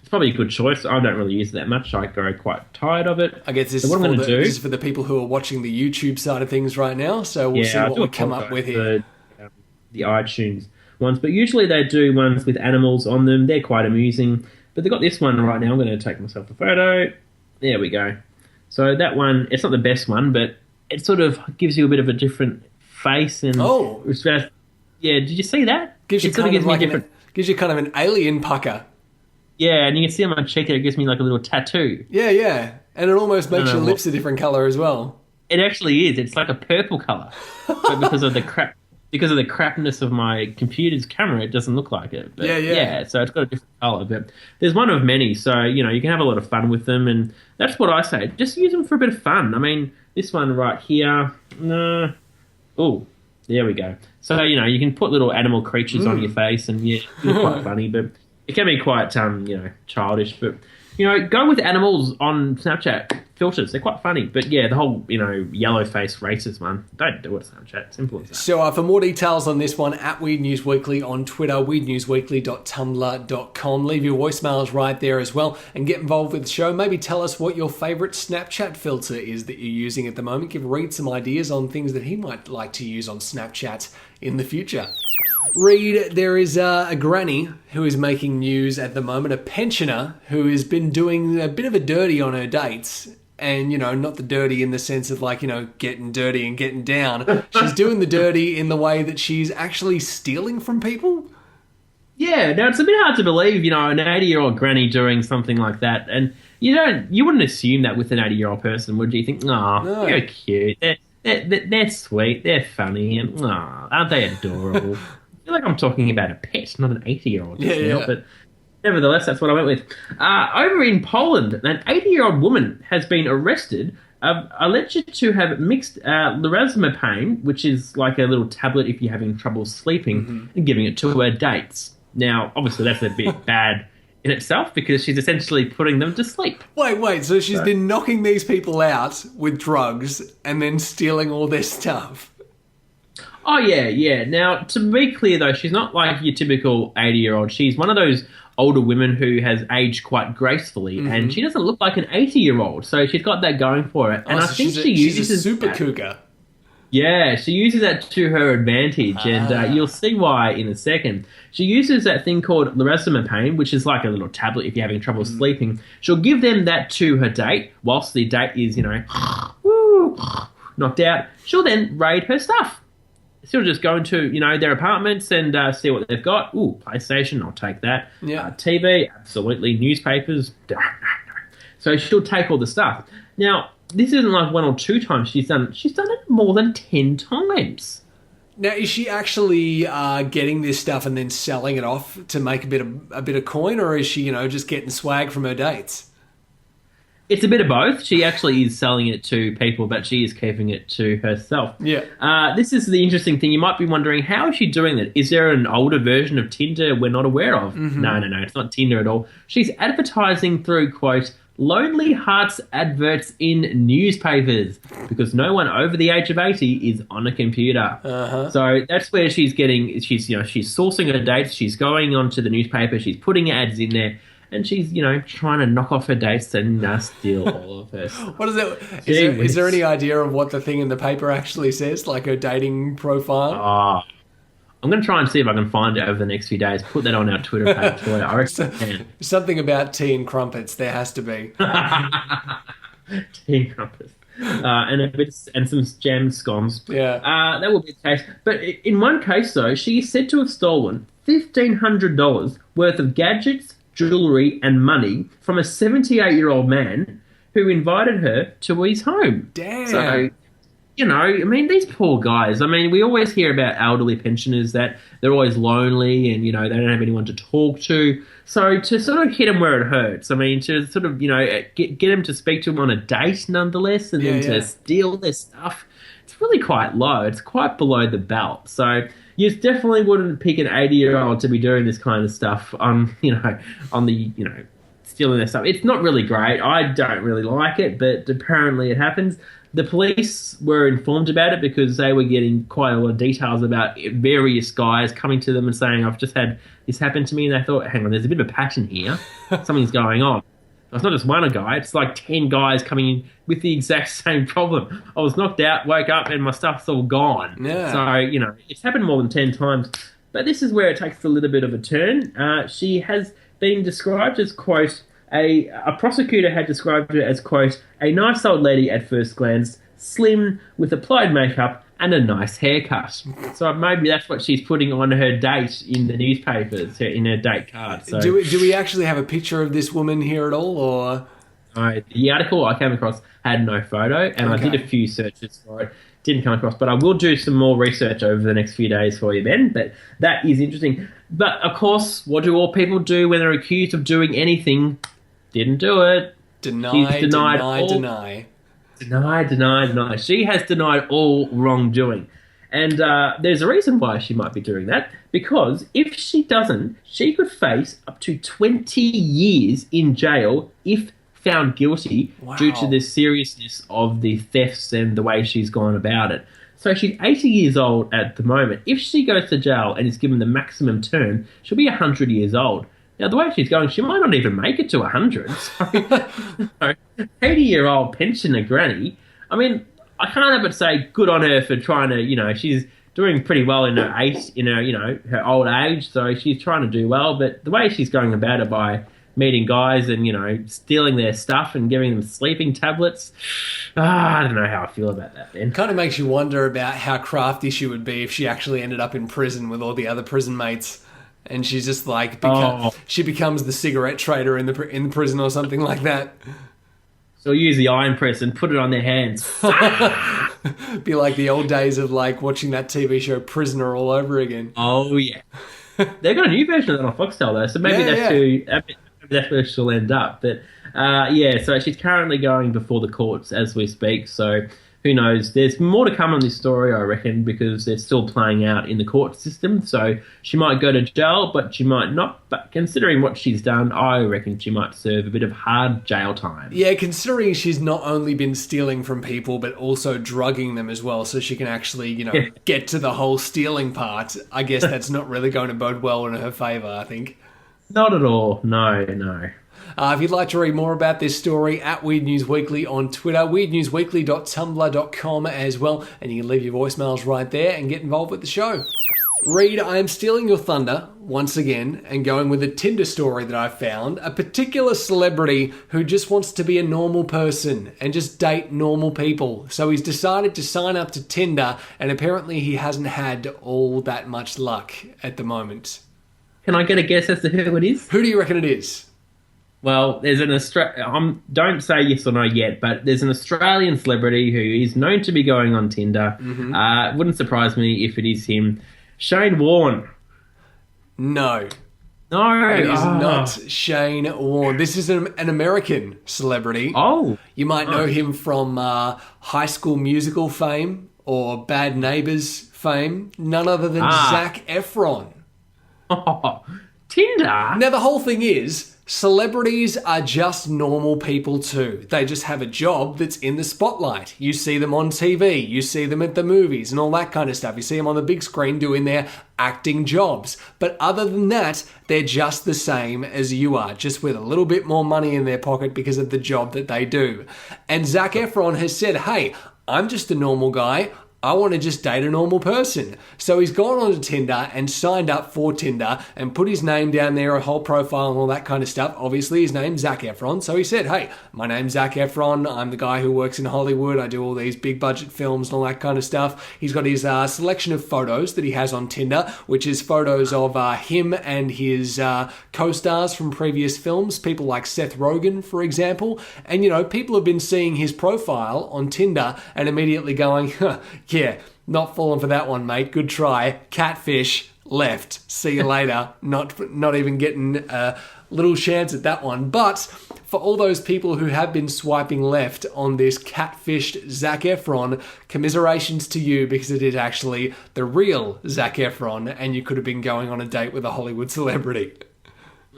Probably a good choice. I don't really use it that much. I grow quite tired of it. I guess this is for the people who are watching the YouTube side of things right now. So we'll see what we come up with here. The iTunes ones, but usually they do ones with animals on them. They're quite amusing. But they've got this one right now. I'm going to take myself a photo. There we go. So that one, it's not the best one, but it sort of gives you a bit of a different face. And yeah, did you see that? Gives you kind of an alien pucker. Yeah, and you can see on my cheek that it gives me like a little tattoo. Yeah. And it almost makes your lips a different colour as well. It actually is. It's like a purple colour. But because of the crapness of my computer's camera, it doesn't look like it. But yeah, so it's got a different colour. But there's one of many, so, you can have a lot of fun with them. And that's what I say. Just use them for a bit of fun. I mean, this one right here. Oh, there we go. So, you can put little animal creatures on your face and, it's quite funny. But it can be quite, childish, but, go with animals on Snapchat filters. They're quite funny. But yeah, the whole, yellow face racist one, don't do it, Snapchat. Simple as that. So for more details on this one, at Weird News Weekly on Twitter, weirdnewsweekly.tumblr.com. Leave your voicemails right there as well and get involved with the show. Maybe tell us what your favourite Snapchat filter is that you're using at the moment. Give Reid some ideas on things that he might like to use on Snapchat in the future. Reid, there is a granny who is making news at the moment, a pensioner who has been doing a bit of a dirty on her dates. And, not the dirty in the sense of getting dirty and getting down. She's doing the dirty in the way that she's actually stealing from people. Yeah, now it's a bit hard to believe, an 80-year-old granny doing something like that. And you wouldn't assume that with an 80-year-old person, would you? Think, no. They're cute. They're sweet. They're funny. And aren't they adorable? I feel like I'm talking about a pet, not an 80-year-old. Yeah. But nevertheless, that's what I went with. Over in Poland, an 80-year-old woman has been arrested, alleged to have mixed lorazepam, which is like a little tablet if you're having trouble sleeping, and giving it to her dates. Now, obviously, that's a bit bad in itself because she's essentially putting them to sleep. Wait, so she's been knocking these people out with drugs and then stealing all their stuff? Oh, yeah. Now, to be clear, though, she's not like your typical 80-year-old. She's one of those older women who has aged quite gracefully, and she doesn't look like an 80-year-old, so she's got that going for her. And I think she uses she's a super cougar. Yeah, she uses that to her advantage, and you'll see why in a second. She uses that thing called lorazepam, which is like a little tablet if you're having trouble sleeping. She'll give them that to her date, whilst the date is, knocked out. She'll then raid her stuff. She'll just go into, their apartments and see what they've got. Ooh, PlayStation, I'll take that. Yeah. TV, absolutely. Newspapers, no. So she'll take all the stuff. Now, this isn't like one or two times she's done it more than 10 times. Now, is she actually getting this stuff and then selling it off to make a bit of coin, or is she, just getting swag from her dates? It's a bit of both. She actually is selling it to people, but she is keeping it to herself. Yeah. This is the interesting thing. You might be wondering, how is she doing that? Is there an older version of Tinder we're not aware of? No. It's not Tinder at all. She's advertising through, quote, Lonely Hearts adverts in newspapers because no one over the age of 80 is on a computer. So that's where she's sourcing her dates. She's going onto the newspaper. She's putting ads in there. And she's, trying to knock off her dates and steal all of her stuff. What is it? Is there any idea of what the thing in the paper actually says, like her dating profile? I'm going to try and see if I can find it over the next few days. Put that on our Twitter page for you. I reckon I can. Something about tea and crumpets. There has to be. Tea and crumpets. And some jam scones. Yeah. That will be the case. But in one case, though, she is said to have stolen $1,500 worth of gadgets, jewellery and money from a 78-year-old man who invited her to his home. Damn. So, these poor guys. We always hear about elderly pensioners that they're always lonely and, they don't have anyone to talk to. So to sort of hit them where it hurts, to sort of, get them to speak to them on a date nonetheless and then to steal their stuff, it's really quite low. It's quite below the belt. So you definitely wouldn't pick an 80-year-old to be doing this kind of stuff on the stealing their stuff. It's not really great. I don't really like it, but apparently it happens. The police were informed about it because they were getting quite a lot of details about various guys coming to them and saying, I've just had this happen to me. And they thought, hang on, there's a bit of a pattern here. Something's going on. It's not just one guy. It's like 10 guys coming in with the exact same problem. I was knocked out, woke up, and my stuff's all gone. Yeah. So, it's happened more than 10 times. But this is where it takes a little bit of a turn. She has been described as, quote, a prosecutor had described her as, quote, a nice old lady at first glance, slim, with applied makeup and a nice haircut. So maybe that's what she's putting on her date in the newspapers, in her date card. So, do we actually have a picture of this woman here at all, or? The article I came across had no photo, and I did a few searches for it. Didn't come across, but I will do some more research over the next few days for you, Ben. But that is interesting. But, of course, what do all people do when they're accused of doing anything? Didn't do it. Deny. She has denied all wrongdoing. And there's a reason why she might be doing that, because if she doesn't, she could face up to 20 years in jail if found guilty due to the seriousness of the thefts and the way she's gone about it. So she's 80 years old at the moment. If she goes to jail and is given the maximum term, she'll be 100 years old. Now, the way she's going, she might not even make it to 100. So, 80-year-old pensioner granny, I mean, I can't help but say good on her for trying to, she's doing pretty well in her her old age, so she's trying to do well. But the way she's going about it by meeting guys and, stealing their stuff and giving them sleeping tablets, I don't know how I feel about that, Ben. Kind of makes you wonder about how crafty she would be if she actually ended up in prison with all the other prison mates. And she's just like, she becomes the cigarette trader in the prison or something like that. So use the iron press and put it on their hands. Be like the old days of like watching that TV show Prisoner all over again. Oh yeah, they've got a new version of that on Foxtel though, so maybe that's where she'll end up. But so she's currently going before the courts as we speak. So who knows? There's more to come on this story, I reckon, because they're still playing out in the court system. So she might go to jail, but she might not. But considering what she's done, I reckon she might serve a bit of hard jail time. Yeah, considering she's not only been stealing from people, but also drugging them as well, so she can actually, get to the whole stealing part. I guess that's not really going to bode well in her favour, I think. Not at all. No. If you'd like to read more about this story, at Weird News Weekly on Twitter, weirdnewsweekly.tumblr.com as well, and you can leave your voicemails right there and get involved with the show. Reid, I am stealing your thunder once again and going with a Tinder story that I found. A particular celebrity who just wants to be a normal person and just date normal people. So he's decided to sign up to Tinder, and apparently he hasn't had all that much luck at the moment. Can I get a guess as to who it is? Who do you reckon it is? Well, there's an don't say yes or no yet, but there's an Australian celebrity who is known to be going on Tinder. Mm-hmm. Wouldn't surprise me if it is him. Shane Warne. No. It is not Shane Warne. This is an American celebrity. Oh. You might know him from High School Musical fame or Bad Neighbours fame. None other than Zac Efron. Oh, Tinder? Now, the whole thing is, celebrities are just normal people too. They just have a job that's in the spotlight. You see them on TV, you see them at the movies and all that kind of stuff. You see them on the big screen doing their acting jobs. But other than that, they're just the same as you are, just with a little bit more money in their pocket because of the job that they do. And Zac Efron has said, hey, I'm just a normal guy. I want to just date a normal person. So he's gone on to Tinder and signed up for Tinder and put his name down there, a whole profile and all that kind of stuff. Obviously, his name's Zac Efron. So he said, hey, my name's Zac Efron. I'm the guy who works in Hollywood. I do all these big budget films and all that kind of stuff. He's got his selection of photos that he has on Tinder, which is photos of him and his co-stars from previous films, people like Seth Rogen, for example. And, people have been seeing his profile on Tinder and immediately going, yeah, not falling for that one, mate. Good try. Catfish, left. See you later. Not even getting a little chance at that one. But for all those people who have been swiping left on this catfished Zac Efron, commiserations to you because it is actually the real Zac Efron and you could have been going on a date with a Hollywood celebrity.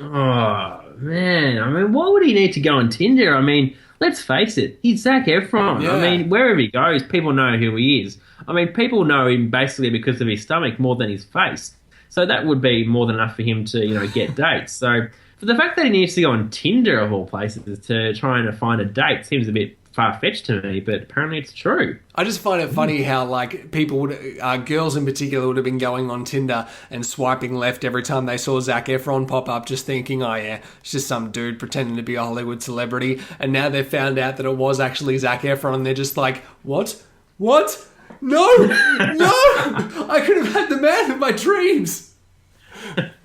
Oh, man. I mean, why would he need to go on Tinder? I mean, let's face it, he's Zac Efron. Yeah. I mean, wherever he goes, people know who he is. I mean, people know him basically because of his stomach more than his face. So that would be more than enough for him to, get dates. So for the fact that he needs to go on Tinder, of all places, to try and find a date seems a bit far-fetched to me, but apparently it's true. I just find it funny how, people would, girls in particular would have been going on Tinder and swiping left every time they saw Zac Efron pop up, just thinking, oh yeah, it's just some dude pretending to be a Hollywood celebrity. And now they've found out that it was actually Zac Efron and they're just like, what? No! I could have had the man of my dreams!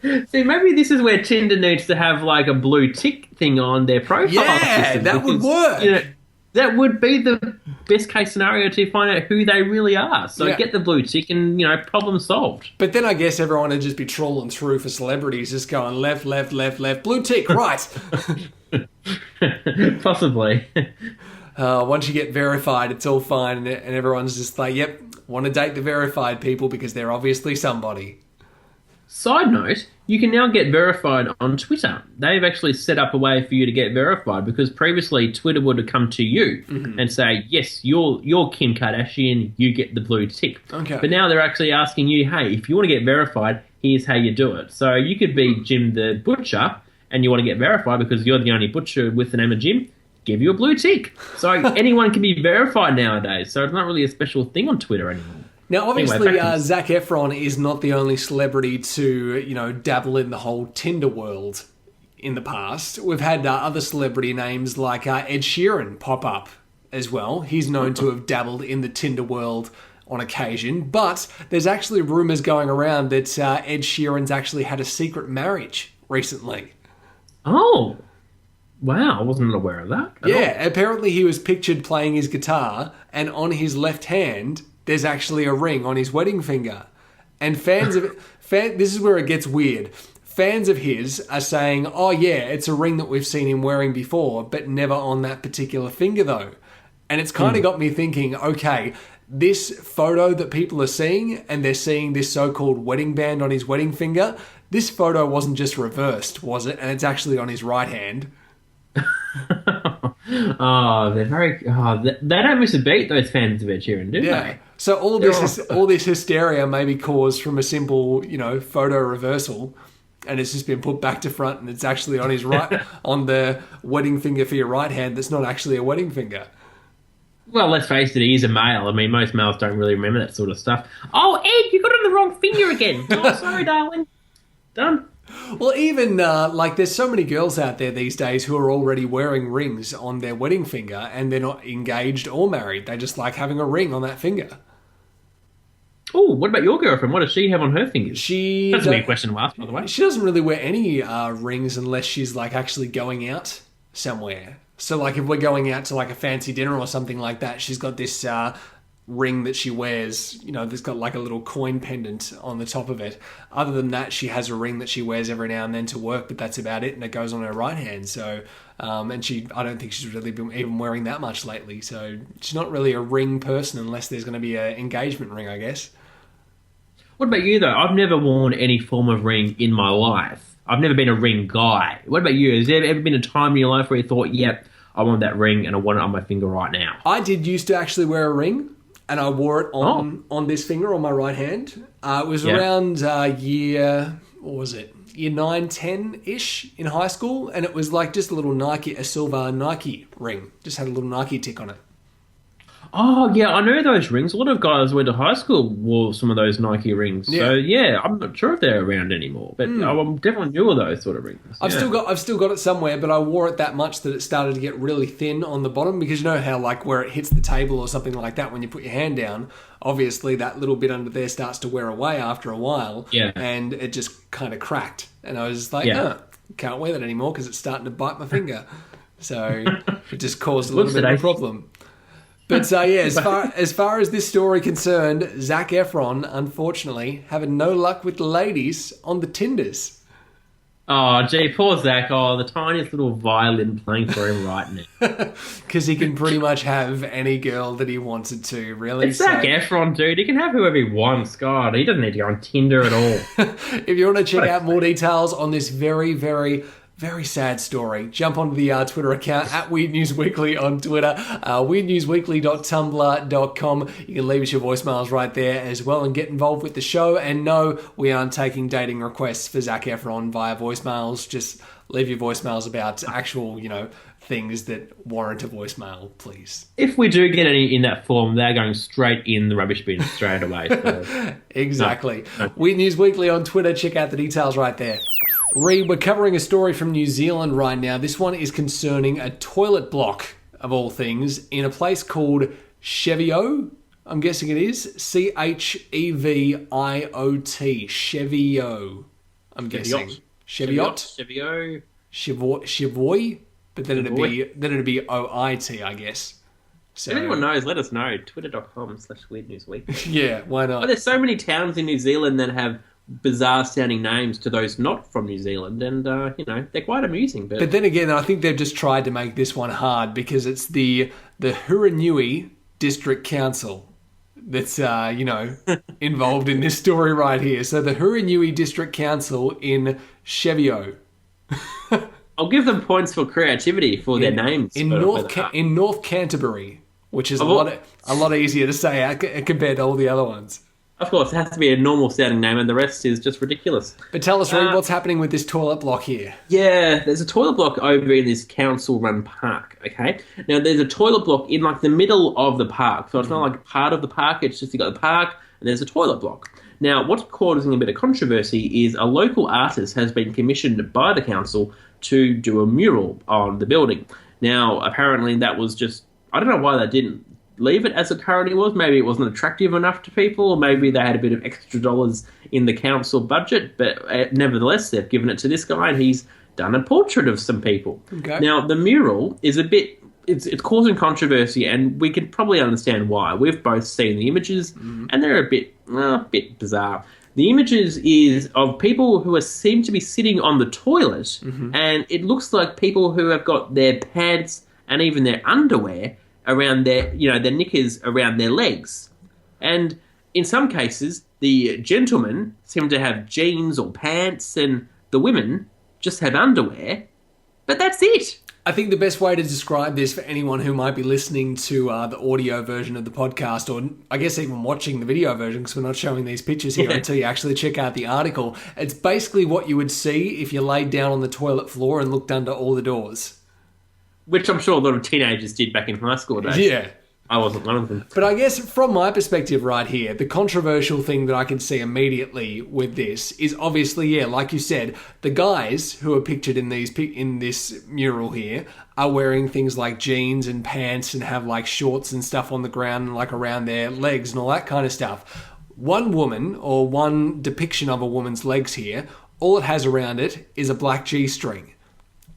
See, maybe this is where Tinder needs to have, a blue tick thing on their profile. Yeah, that would work. That would be the best case scenario to find out who they really are. So get the blue tick and, problem solved. But then I guess everyone would just be trawling through for celebrities, just going left, blue tick, right. Possibly. Once you get verified, it's all fine, and everyone's just like, yep, want to date the verified people because they're obviously somebody. Side note, you can now get verified on Twitter. They've actually set up a way for you to get verified because previously Twitter would have come to you and say, yes, you're Kim Kardashian, you get the blue tick. Okay. But now they're actually asking you, hey, if you want to get verified, here's how you do it. So you could be Jim the Butcher and you want to get verified because you're the only butcher with the name of Jim, give you a blue tick. So anyone can be verified nowadays. So it's not really a special thing on Twitter anymore. Now, obviously, Anyway, Zac Efron is not the only celebrity to, dabble in the whole Tinder world in the past. We've had other celebrity names like Ed Sheeran pop up as well. He's known to have dabbled in the Tinder world on occasion, but there's actually rumours going around that Ed Sheeran's actually had a secret marriage recently. Oh, wow, I wasn't aware of that. Yeah, apparently he was pictured playing his guitar, and on his left hand, there's actually a ring on his wedding finger. And fans of this is where it gets weird. Fans of his are saying, oh yeah, it's a ring that we've seen him wearing before, but never on that particular finger though. And it's kind of got me thinking, okay, this photo that people are seeing, and they're seeing this so-called wedding band on his wedding finger, this photo wasn't just reversed, was it? And it's actually on his right hand. Oh, they're very. Oh, they don't miss a beat, those fans of Ed Sheeran, do they? So all this hysteria may be caused from a simple, photo reversal, and it's just been put back to front, and it's actually on his right, on the wedding finger for your right hand. That's not actually a wedding finger. Well, let's face it, he is a male. I mean, most males don't really remember that sort of stuff. Oh, Ed, you got it on the wrong finger again. Oh, sorry, darling. Done. Well, even, there's so many girls out there these days who are already wearing rings on their wedding finger, and they're not engaged or married. They just like having a ring on that finger. Oh, what about your girlfriend? What does she have on her fingers? That's a weird question to ask, by the way. She doesn't really wear any rings unless she's, actually going out somewhere. So, if we're going out to, a fancy dinner or something like that, she's got this ring that she wears, that's got a little coin pendant on the top of it. Other than that, she has a ring that she wears every now and then to work, but that's about it, and it goes on her right hand. So, I don't think she's really been even wearing that much lately. So she's not really a ring person unless there's going to be an engagement ring, I guess. What about you, though? I've never worn any form of ring in my life. I've never been a ring guy. What about you? Has there ever been a time in your life where you thought, yep, I want that ring and I want it on my finger right now? I did used to actually wear a ring. And I wore it on this finger on my right hand. It was around year 9, 10-ish in high school. And it was just a silver Nike ring. Just had a little Nike tick on it. Oh, yeah, I know those rings. A lot of guys went to high school wore some of those Nike rings. Yeah. So, yeah, I'm not sure if they're around anymore, but I definitely knew of those sort of rings. I've still got it somewhere, but I wore it that much that it started to get really thin on the bottom, because you know how, where it hits the table or something like that when you put your hand down, obviously that little bit under there starts to wear away after a while, and it just kind of cracked. And I was like, can't wear that anymore because it's starting to bite my finger. So it just caused a little bit of a problem. But as far as this story concerned, Zac Efron, unfortunately, having no luck with the ladies on the Tinders. Oh, gee, poor Zac. Oh, the tiniest little violin playing for him right now. Because he can pretty much have any girl that he wanted to, really. It's Zac Efron, dude. He can have whoever he wants. God, he doesn't need to go on Tinder at all. If you want to check out more details on this very, very, very sad story, jump onto the Twitter account at Weird News Weekly on Twitter, weirdnewsweekly.tumblr.com. You can leave us your voicemails right there as well and get involved with the show. And no, we aren't taking dating requests for Zac Efron via voicemails. Just leave your voicemails about actual, things that warrant a voicemail, please. If we do get any in that form, they're going straight in the rubbish bin straight away. So. Exactly. No. Weird News Weekly on Twitter. Check out the details right there. Reid, we're covering a story from New Zealand right now. This one is concerning a toilet block, of all things, in a place called Cheviot. I'm guessing it is. Cheviot. Cheviot. I'm guessing. Cheviot. Cheviot. But then it'd be OIT, I guess. So, if anyone knows, let us know. Twitter.com/weirdnewsweek. Yeah, why not? Oh, there's so many towns in New Zealand that have bizarre sounding names to those not from New Zealand, and they're quite amusing. But then again, I think they've just tried to make this one hard because it's the Huranui District Council. that's, involved in this story right here. So the Hurunui District Council in Chevio. I'll give them points for creativity for their names. In North Canterbury, which is a lot easier to say compared to all the other ones. Of course, it has to be a normal sounding name, and the rest is just ridiculous. But tell us, Reid, what's happening with this toilet block here? Yeah, there's a toilet block over in this council-run park, okay? Now, there's a toilet block in, like, the middle of the park. So it's not like part of the park, it's just you got the park, and there's a toilet block. Now, what's causing a bit of controversy is a local artist has been commissioned by the council to do a mural on the building. Now, apparently that was just... I don't know why they didn't leave it as it currently was. Maybe it wasn't attractive enough to people, or maybe they had a bit of extra dollars in the council budget, but nevertheless, they've given it to this guy, and he's done a portrait of some people. Okay. Now, the mural is a bit... It's causing controversy, and we can probably understand why. We've both seen the images, and they're a bit bizarre. The images is of people who seem to be sitting on the toilet, and it looks like people who have got their pants and even their underwear around their knickers around their legs. And in some cases, the gentlemen seem to have jeans or pants, and the women just have underwear. But that's it. I think the best way to describe this for anyone who might be listening to the audio version of the podcast, or I guess even watching the video version, because we're not showing these pictures here until you actually check out the article, it's basically what you would see if you laid down on the toilet floor and looked under all the doors. Which I'm sure a lot of teenagers did back in high school days. Yeah. I wasn't one of them. But I guess from my perspective right here, the controversial thing that I can see immediately with this is obviously, like you said, the guys who are pictured in this mural here are wearing things like jeans and pants and have like shorts and stuff on the ground and like around their legs and all that kind of stuff. One woman, or one depiction of a woman's legs here, all it has around it is a black G-string.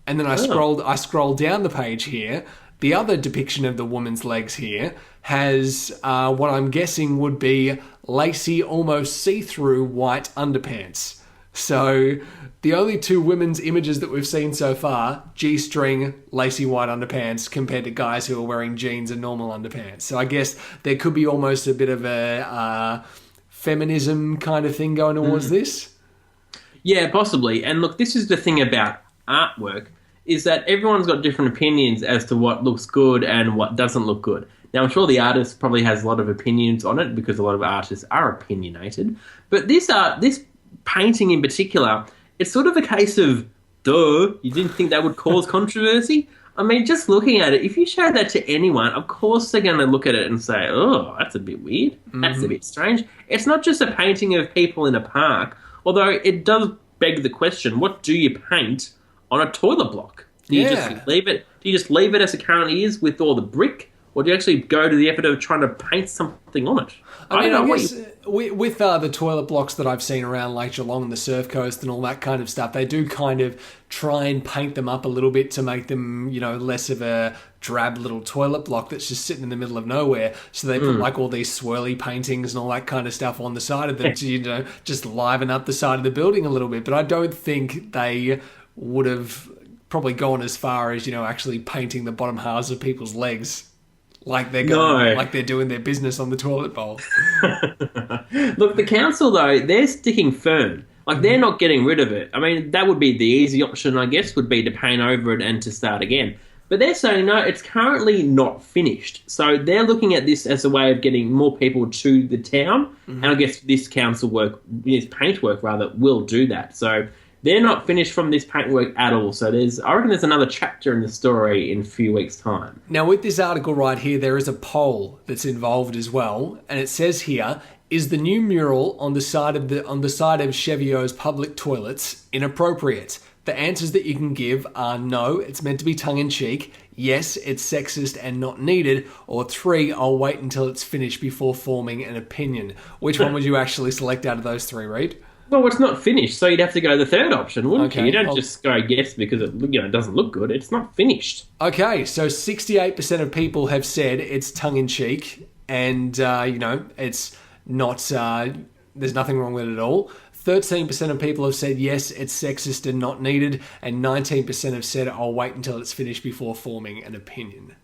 And then I scrolled down the page here. The other depiction of the woman's legs here has what I'm guessing would be lacy, almost see-through white underpants. So the only two women's images that we've seen so far, G-string, lacy white underpants, compared to guys who are wearing jeans and normal underpants. So I guess there could be almost a bit of a feminism kind of thing going towards this. Yeah, possibly. And look, this is the thing about artwork, is that everyone's got different opinions as to what looks good and what doesn't look good. Now, I'm sure the artist probably has a lot of opinions on it, because a lot of artists are opinionated. But this painting in particular, it's sort of a case of, duh, you didn't think that would cause controversy? I mean, just looking at it, if you show that to anyone, of course they're going to look at it and say, oh, that's a bit weird. That's a bit strange. It's not just a painting of people in a park, although it does beg the question, what do you paint on a toilet block? Do you just leave it? Do you just leave it as it currently is with all the brick, or do you actually go to the effort of trying to paint something on it? I guess with the toilet blocks that I've seen around Lake Geelong and the Surf Coast and all that kind of stuff, they do kind of try and paint them up a little bit to make them, less of a drab little toilet block that's just sitting in the middle of nowhere. So they put like all these swirly paintings and all that kind of stuff on the side of them to, just liven up the side of the building a little bit. But I don't think they would have probably gone as far as, actually painting the bottom halves of people's legs like they're like they're doing their business on the toilet bowl. Look, the council, though, they're sticking firm. Like, they're not getting rid of it. I mean, that would be the easy option, I guess, would be to paint over it and to start again. But they're saying, no, it's currently not finished. So they're looking at this as a way of getting more people to the town. And I guess this paintwork will do that. So they're not finished from this paintwork at all. So I reckon there's another chapter in the story in a few weeks' time. Now, with this article right here, there is a poll that's involved as well. And it says here, is the new mural on the side of Chevio's public toilets inappropriate? The answers that you can give are no, it's meant to be tongue-in-cheek, yes, it's sexist and not needed, or 3, I'll wait until it's finished before forming an opinion. Which one would you actually select out of those 3, Reid? Well, it's not finished, so you'd have to go the third option, wouldn't you? You don't just go yes because it doesn't look good. It's not finished. Okay, so 68% of people have said it's tongue-in-cheek, and, it's not... there's nothing wrong with it at all. 13% of people have said yes, it's sexist and not needed, and 19% have said I'll wait until it's finished before forming an opinion.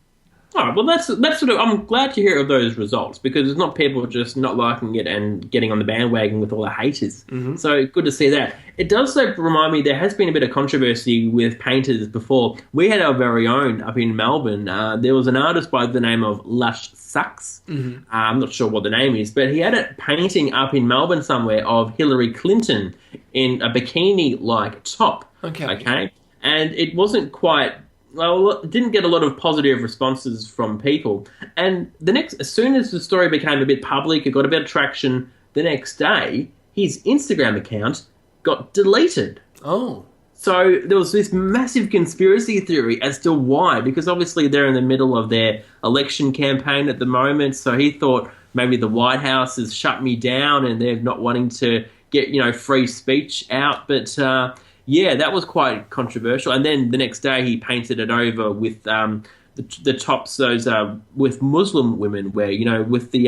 All right, well, that's sort of. I'm glad to hear of those results because it's not people just not liking it and getting on the bandwagon with all the haters. So good to see that. It does remind me there has been a bit of controversy with painters before. We had our very own up in Melbourne. There was an artist by the name of Lush Sucks. I'm not sure what the name is, but he had a painting up in Melbourne somewhere of Hillary Clinton in a bikini-like top. Okay, and it wasn't quite. Well, it didn't get a lot of positive responses from people. And as soon as the story became a bit public, it got a bit of traction, the next day, his Instagram account got deleted. Oh. So there was this massive conspiracy theory as to why, because obviously they're in the middle of their election campaign at the moment. So he thought maybe the White House has shut me down and they're not wanting to get, free speech out. But, yeah, that was quite controversial. And then the next day he painted it over with the tops, those with Muslim women wear, with the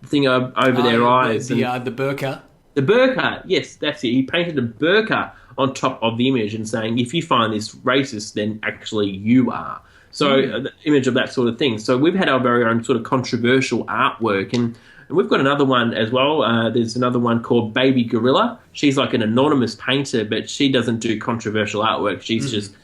thing over their eyes. The burqa. The burqa, yes, that's it. He painted a burqa on top of the image and saying, if you find this racist, then actually you are. So the image of that sort of thing. So we've had our very own sort of controversial artwork. And we've got another one as well. There's another one called Baby Gorilla. She's like an anonymous painter, but she doesn't do controversial artwork. She's just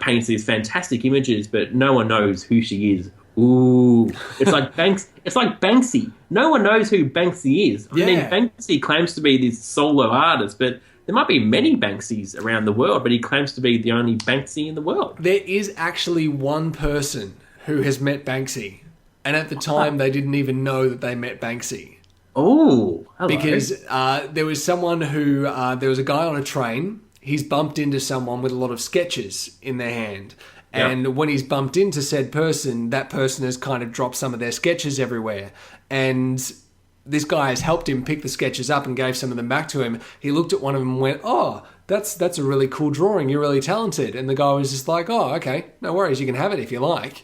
paints these fantastic images, but no one knows who she is. Ooh, it's like Banksy. No one knows who Banksy is. Yeah. I mean, Banksy claims to be this solo artist, but there might be many Banksys around the world, but he claims to be the only Banksy in the world. There is actually one person who has met Banksy. And at the time, they didn't even know that they met Banksy. Oh, hello. Because there was someone who... there was a guy on a train. He's bumped into someone with a lot of sketches in their hand. And when he's bumped into said person, that person has kind of dropped some of their sketches everywhere. And this guy has helped him pick the sketches up and gave some of them back to him. He looked at one of them and went, oh, that's a really cool drawing. You're really talented. And the guy was just like, oh, okay, no worries. You can have it if you like.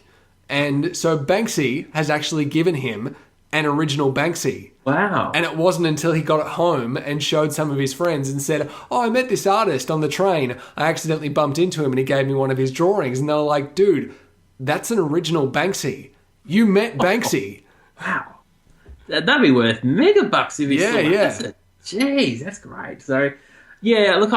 And so Banksy has actually given him an original Banksy. Wow. And it wasn't until he got it home and showed some of his friends and said, oh, I met this artist on the train. I accidentally bumped into him and he gave me one of his drawings. And they were like, dude, that's an original Banksy. You met Banksy. Wow. That'd be worth megabucks if he saw it. Yeah. Jeez, that's great. So... yeah, look,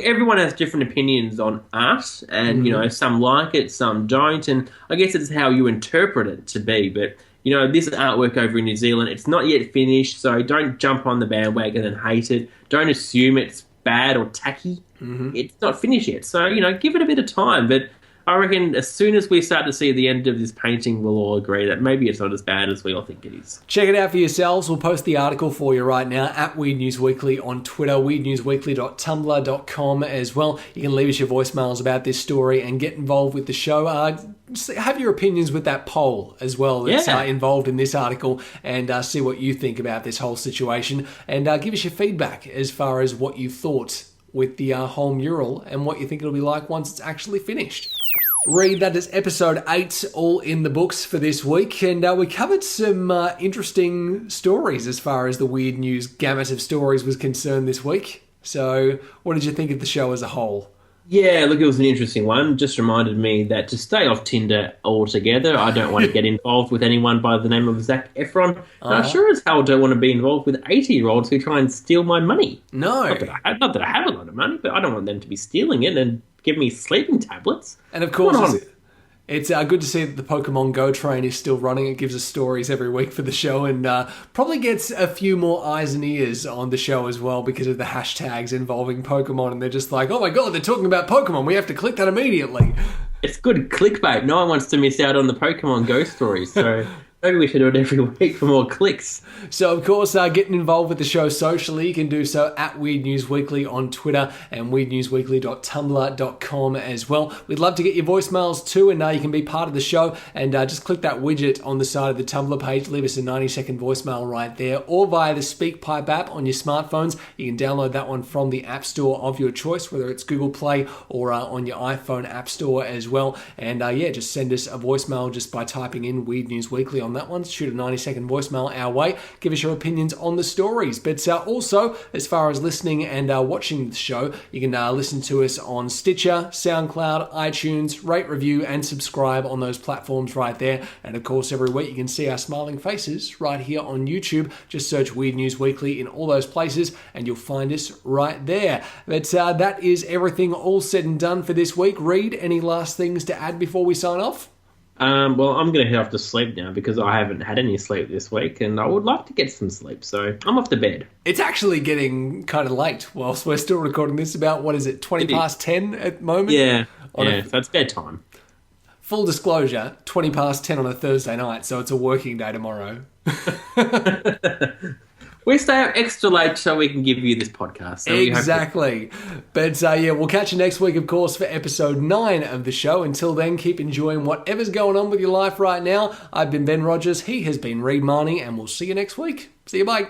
everyone has different opinions on art, and, some like it, some don't, and I guess it's how you interpret it to be, but, this artwork over in New Zealand, it's not yet finished, so don't jump on the bandwagon and hate it. Don't assume it's bad or tacky. It's not finished yet, so, give it a bit of time, but I reckon as soon as we start to see the end of this painting, we'll all agree that maybe it's not as bad as we all think it is. Check it out for yourselves. We'll post the article for you right now at Weird News Weekly on Twitter, weirdnewsweekly.tumblr.com as well. You can leave us your voicemails about this story and get involved with the show. Just have your opinions with that poll as well that's involved in this article and see what you think about this whole situation. And give us your feedback as far as what you thought with the whole mural and what you think it'll be like once it's actually finished. Reid, that is episode 8 all in the books for this week, and we covered some interesting stories as far as the weird news gamut of stories was concerned this week. So what did you think of the show as a whole? Yeah, look, it was an interesting one. Just reminded me that to stay off Tinder altogether, I don't want to get involved with anyone by the name of Zac Efron. And I sure as hell don't want to be involved with 80-year-olds who try and steal my money. No. Not that I have a lot of money, but I don't want them to be stealing it and give me sleeping tablets. And of course, it's good to see that the Pokemon Go train is still running. It gives us stories every week for the show and probably gets a few more eyes and ears on the show as well because of the hashtags involving Pokemon. And they're just like, oh my God, they're talking about Pokemon. We have to click that immediately. It's good clickbait. No one wants to miss out on the Pokemon Go stories. So maybe we should do it every week for more clicks. So, of course, getting involved with the show socially, you can do so at Weird News Weekly on Twitter and weirdnewsweekly.tumblr.com as well. We'd love to get your voicemails too, and you can be part of the show. And just click that widget on the side of the Tumblr page, leave us a 90-second voicemail right there, or via the SpeakPipe app on your smartphones. You can download that one from the App Store of your choice, whether it's Google Play or on your iPhone App Store as well. And just send us a voicemail just by typing in Weird News Weekly on on that one, shoot a 90-second voicemail our way. Give us your opinions on the stories. But also, as far as listening and watching the show, you can listen to us on Stitcher, SoundCloud, iTunes, rate, review, and subscribe on those platforms right there. And of course, every week you can see our smiling faces right here on YouTube. Just search Weird News Weekly in all those places and you'll find us right there. But that is everything all said and done for this week. Reid, any last things to add before we sign off? Well, I'm going to head off to sleep now because I haven't had any sleep this week and I would like to get some sleep, so I'm off to bed. It's actually getting kind of late whilst we're still recording this. About, 20 past 10 at the moment? Yeah, so it's bedtime. Full disclosure, 20 past 10 on a Thursday night, so it's a working day tomorrow. We stay up extra late so we can give you this podcast. So exactly. But we'll catch you next week, of course, for episode 9 of the show. Until then, keep enjoying whatever's going on with your life right now. I've been Ben Rogers. He has been Reid Marnie, and we'll see you next week. See you, bye.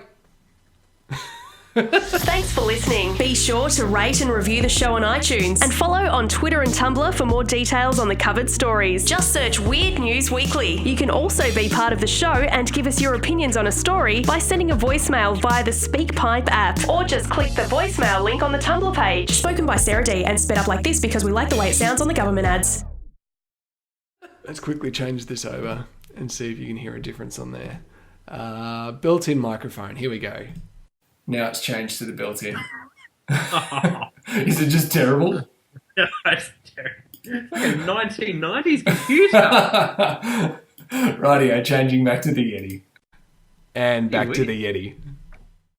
Thanks for listening. Be sure to rate and review the show on iTunes and follow on Twitter and Tumblr for more details on the covered stories. Just search Weird News Weekly. You can also be part of the show and give us your opinions on a story by sending a voicemail via the SpeakPipe app, or just click the voicemail link on the Tumblr page. Spoken by Sarah D and sped up like this because we like the way it sounds on the government ads. Let's quickly change this over and see if you can hear a difference on there. Built-in microphone. Here we go. Now it's changed to the built-in. Is it just terrible? It's terrible. It's like a 1990s computer. Rightio, changing back to the Yeti. And back to the Yeti.